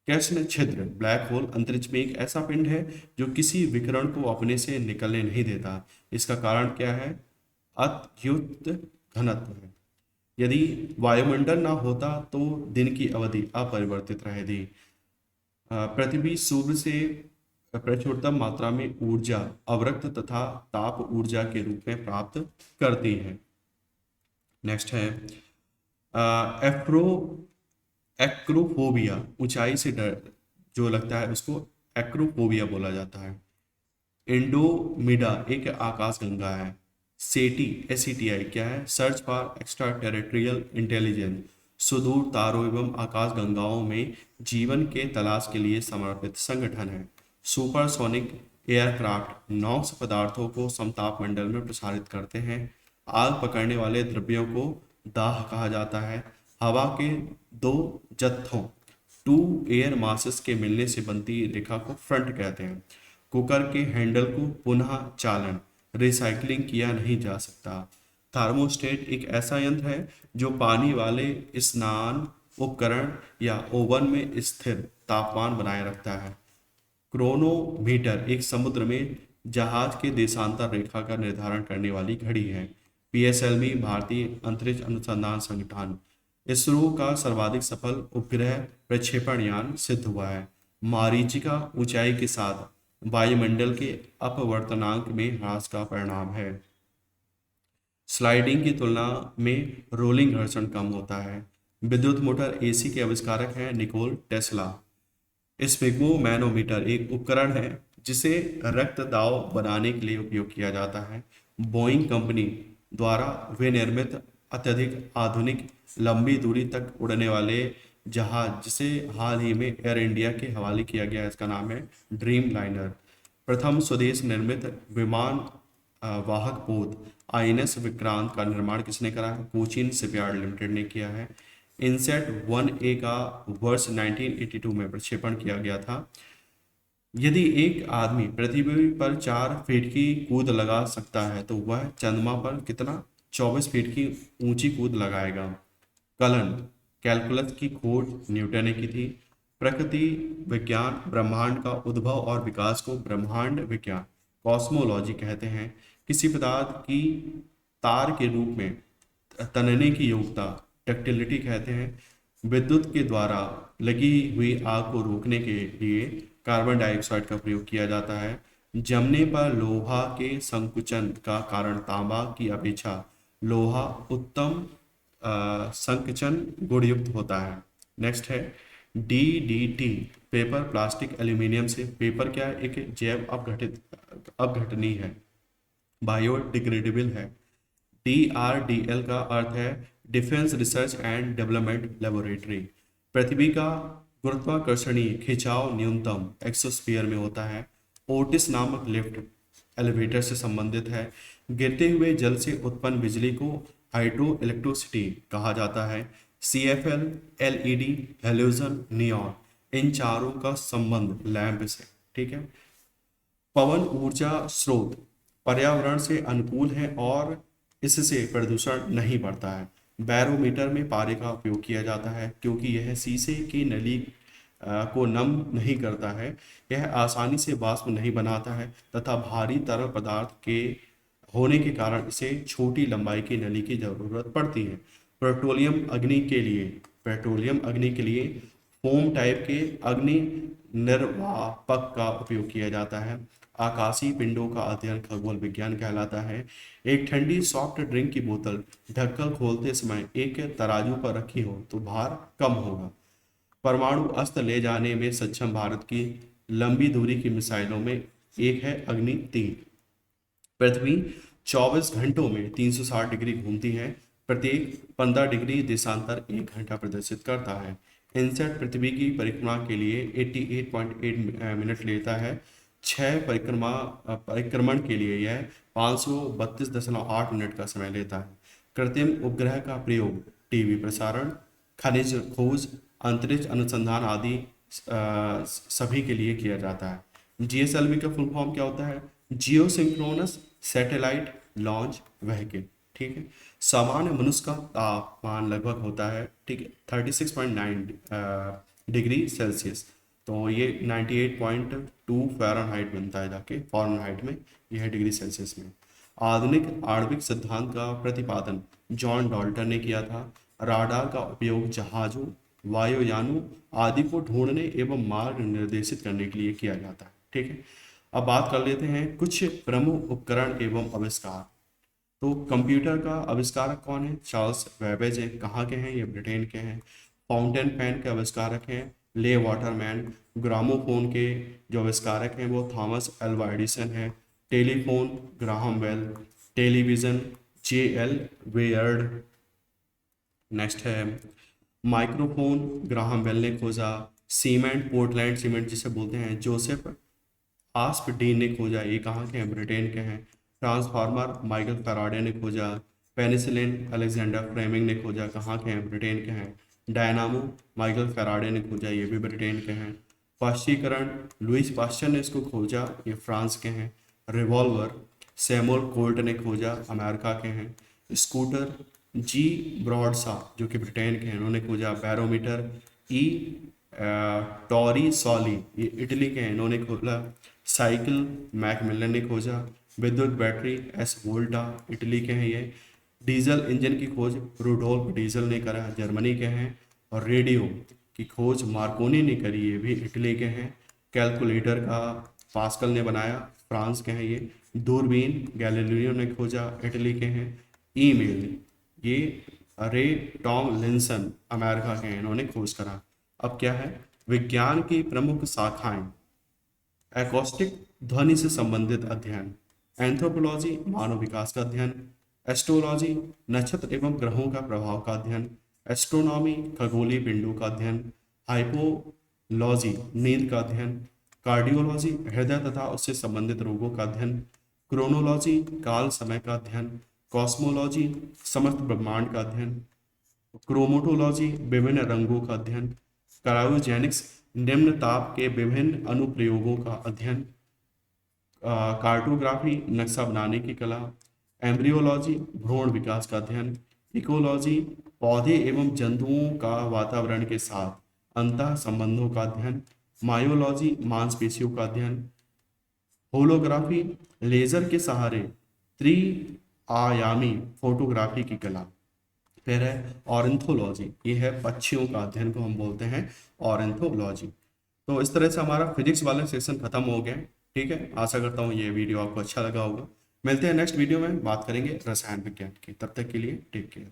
कृष्ण छिद्र ब्लैक होल अंतरिक्ष में एक ऐसा पिंड है जो किसी विकिरण को अपने से निकलने नहीं देता। इसका कारण क्या है? अत्युच्च घनत्व है। यदि वायुमंडल ना होता तो दिन की अवधि अपरिवर्तित रहेगी। पृथ्वी सूर्य से प्रचुरतम मात्रा में ऊर्जा अवरक्त तथा ताप ऊर्जा के रूप में प्राप्त करती है। नेक्स्ट है एफ्रो एक्रोफोबिया ऊंचाई से डर जो लगता है उसको एक्रोफोबिया बोला जाता है। इंडोमिडा एक आकाशगंगा है। SETI क्या है? Search for extra territorial intelligence सुदूर तारों एवं आकाशगंगाओं में जीवन के तलाश के लिए समर्पित संगठन है। सुपरसोनिक एयरक्राफ्ट नॉक्स पदार्थों को समताप मंडल में प्रसारित करते हैं। आग पकड़ने वाले द्रव्यों को दाह कहा जाता है। हवा के दो जत्थों टू एयर मासेस के मिलने से बनती रेखा को फ्रंट कहते हैं। कुकर के हैंडल को पुनः चालन रिसाइकलिंग किया नहीं जा सकता। थर्मोस्टेट एक ऐसा यंत्र है जो पानी वाले स्नान उपकरण या ओवन में स्थिर तापमान बनाए रखता है। क्रोनोमीटर एक समुद्र में जहाज के देशांतर रेखा का निर्धारण करने वाली घड़ी है। PSLV भारतीय अंतरिक्ष अनुसंधान संगठन इसरो का सर्वाधिक सफल उपग्रह प्रक्षेपण यान सिद्ध हुआ है। मारीचिका ऊंचाई के साथ वायुमंडल के अपवर्तनांक में ह्रास का परिणाम है। स्लाइडिंग की तुलना में रोलिंग घर्षण कम होता है। विद्युत मोटर AC के आविष्कारक हैं निकोल टेस्ला। स्फिग्मोमैनोमीटर एक उपकरण है जिसे रक्त दाब बनाने के लिए उपयोग किया जाता है। बोइंग कंपनी द्वारा विनिर्मित अत्यधिक आधुनिक लंबी दूरी तक उड़ने वाले जहाज जिसे हाल ही में एयर इंडिया के हवाले किया गया है, इसका नाम है ड्रीम लाइनर। प्रथम स्वदेश निर्मित विमान वाहक पोत INS विक्रांत का निर्माण किसने करा है? कोचीन शिपयार्ड लिमिटेड ने किया है। इनसेट 1A का वर्ष 1982 में प्रक्षेपण किया गया था। यदि एक आदमी पृथ्वी पर 4 फीट की कूद लगा सकता है तो वह चंद्रमा पर कितना 24 फीट की ऊंची कूद लगाएगा। कलन, कैलकुलस की खोज न्यूटन ने की थी। प्रकृति विज्ञान, ब्रह्मांड का उद्भव और विकास को ब्रह्मांड विज्ञान, कॉस्मोलॉजी कहते हैं। किसी पदार्थ की तार के रूप में तनने की योग्यता, डक्टिलिटी कहते हैं। विद्युत के द्वारा लगी हुई आग को रोकने के लिए कार्बन डाइऑक्साइड का प्रयोग किया जाता है। जमने पर लोहा के संकुचन का कारण तांबा की अपेक्षा लोहा उत्तम संकुचन गुणयुक्त होता है। नेक्स्ट है DDT, पेपर, प्लास्टिक, एल्यूमिनियम से। पेपर क्या है? एक जैव अपघटनीय है, बायोडिग्रेडेबल है। DRDL का अर्थ है defence research and development laboratory. पृथ्वी का गुरुत्वाकर्षणीय खिंचाव न्यूनतम एक्सोस्फीयर में होता है। ओटिस नामक लिफ्ट एलिवेटर से संबंधित है। गिरते हुए जल से उत्पन्न बिजली को हाइड्रो इलेक्ट्रिसिटी कहा जाता है। CFL, LED, हेलोजन, नियॉन, इन चारों का संबंध लैंप से। ठीक है। पवन ऊर्जा स्रोत पर्यावरण से अनुकूल है और इससे प्रदूषण नहीं बढ़ता है। बैरोमीटर में पारे का उपयोग किया जाता है क्योंकि यह शीशे की नली को नम नहीं करता है। यह आसानी से वाष्प नहीं बनाता है तथा भारी तरल पदार्थ के होने के कारण इसे छोटी लंबाई की नली की जरूरत पड़ती है। पेट्रोलियम अग्नि के लिए फोम टाइप के अग्नि निर्वापक का उपयोग किया जाता है। आकाशीय पिंडों का अध्ययन खगोल विज्ञान कहलाता है। एक ठंडी सॉफ्ट ड्रिंक की बोतल ढक्कन खोलते समय एक तराजू पर रखी हो तो भार कम होगा। परमाणु अस्त्र ले जाने में सक्षम भारत की लंबी दूरी की मिसाइलों में एक है अग्नि 3। पृथ्वी 24 घंटों में 360 डिग्री घूमती है। प्रत्येक 15 डिग्री देशांतर 1 घंटा प्रदर्शित करता है। इनसेट पृथ्वी की परिक्रमा के लिए 88.8 मिनट लेता है। छह परिक्रमण के लिए यह 532.8 मिनट का समय लेता है। कृत्रिम उपग्रह का प्रयोग टीवी प्रसारण, खनिज खोज, अंतरिक्ष अनुसंधान आदि सभी के लिए किया जाता है। GSLV का फुल फॉर्म क्या होता है? जियो सिंक्रोनस सैटेलाइट लॉन्च व्हीकल। ठीक है। सामान्य मनुष्य का तापमान लगभग होता है, ठीक है, 36.9 डिग्री सेल्सियस। तो ये 98.2 फ़ारेनहाइट बनता है जाके फ़ारेनहाइट में, यह है डिग्री सेल्सियस में। आधुनिक आणविक सिद्धांत का प्रतिपादन जॉन डाल्टन ने किया था। राडार का उपयोग जहाजों, वायुयानों आदि को ढूंढने एवं मार्ग निर्देशित करने के लिए किया जाता है। ठीक है। अब बात कर लेते हैं कुछ प्रमुख उपकरण एवं आविष्कार। तो कंप्यूटर का आविष्कारक कौन है? चार्ल्स वेबेज है। कहाँ के हैं? ये ब्रिटेन के हैं। फाउंटेन पेन के आविष्कारक हैं ले वाटरमैन। ग्रामोफोन के जो आविष्कारक हैं वो थॉमस एल्वा एडिसन है। Telephone Graham Bell. Television JL Baird. Next है माइक्रोफोन ग्राहम बेल ने खोजा। सीमेंट, पोर्टलैंड सीमेंट जिसे बोलते हैं, जोसेफ आस्पडीन ने खोजा। ये कहाँ के हैं? ब्रिटेन के हैं। ट्रांसफार्मर माइकल फैराडे ने खोजा। पेनिसिलिन अलेक्जेंडर फ्लेमिंग ने खोजा। कहाँ के हैं? ब्रिटेन के हैं। डायनामो माइकल फैराडे ने खोजा, ये भी ब्रिटेन के हैं। पाश्चीकरण लुइस पाश्चर ने इसको खोजा, ये फ्रांस के हैं। रिवॉल्वर सैमुअल कोल्ट ने खोजा, अमेरिका के हैं। स्कूटर G ब्रॉडसा जो कि ब्रिटेन के हैं, उन्होंने खोजा। बैरोमीटर E टॉरी सॉली, ये इटली के हैं, इन्होंने खोला। साइकिल मैकमिलन ने खोजा। विद्युत बैटरी S वोल्टा, इटली के हैं ये। डीजल इंजन की खोज रुडोल्फ डीजल ने करा, जर्मनी के हैं। और रेडियो की खोज मार्कोनी ने करी, ये भी इटली के हैं। कैलकुलेटर का पास्कल ने बनाया, फ्रांस के हैं ये। दूरबीन गैलीलियो ने खोजा, इटली के हैं। ईमेल ये रे टॉमलिंसन अमेरिका के हैं, इन्होंने खोज करा। अब क्या है? विज्ञान की प्रमुख शाखाएं। एकॉस्टिक ध्वनि से संबंधित अध्ययन। एंथ्रोपोलॉजी मानव विकास का अध्ययन। एस्ट्रोलॉजी नक्षत्र एवं ग्रहों का प्रभाव का अध्ययन। एस्ट्रोनॉमी खगोलीय पिंडों का अध्ययन। हाइपोलॉजी नींद का अध्ययन। कार्डियोलॉजी हृदय तथा उससे संबंधित रोगों का अध्ययन। क्रोनोलॉजी काल समय का अध्ययन। कॉस्मोलॉजी समस्त ब्रह्मांड का अध्ययन। क्रोमोटोलॉजी विभिन्न रंगों का अध्ययन। क्रायोजेनिक्स निम्न ताप के विभिन्न अनुप्रयोगों का अध्ययन। कार्टोग्राफी नक्शा बनाने की कला। एम्ब्रियोलॉजी भ्रूण विकास का अध्ययन। इकोलॉजी पौधे एवं जंतुओं का वातावरण के साथ अंतः संबंधों का अध्ययन, मायोलॉजी मांसपेशियों का अध्ययन, होलोग्राफी लेजर के सहारे त्रिआयामी फोटोग्राफी की कला, फिर है ऑर्निथोलॉजी, ये है पक्षियों का अध्ययन को हम बोलते हैं ऑर्निथोलॉजी। तो इस तरह से हमारा फिजिक्स वाला सेशन खत्म हो गया। ठीक है, आशा करता हूँ ये वीडियो आपको अच्छा लगा होगा। मिलते हैं नेक्स्ट वीडियो में, बात करेंगे रसायन विज्ञान की। तब तक के लिए टेक केयर।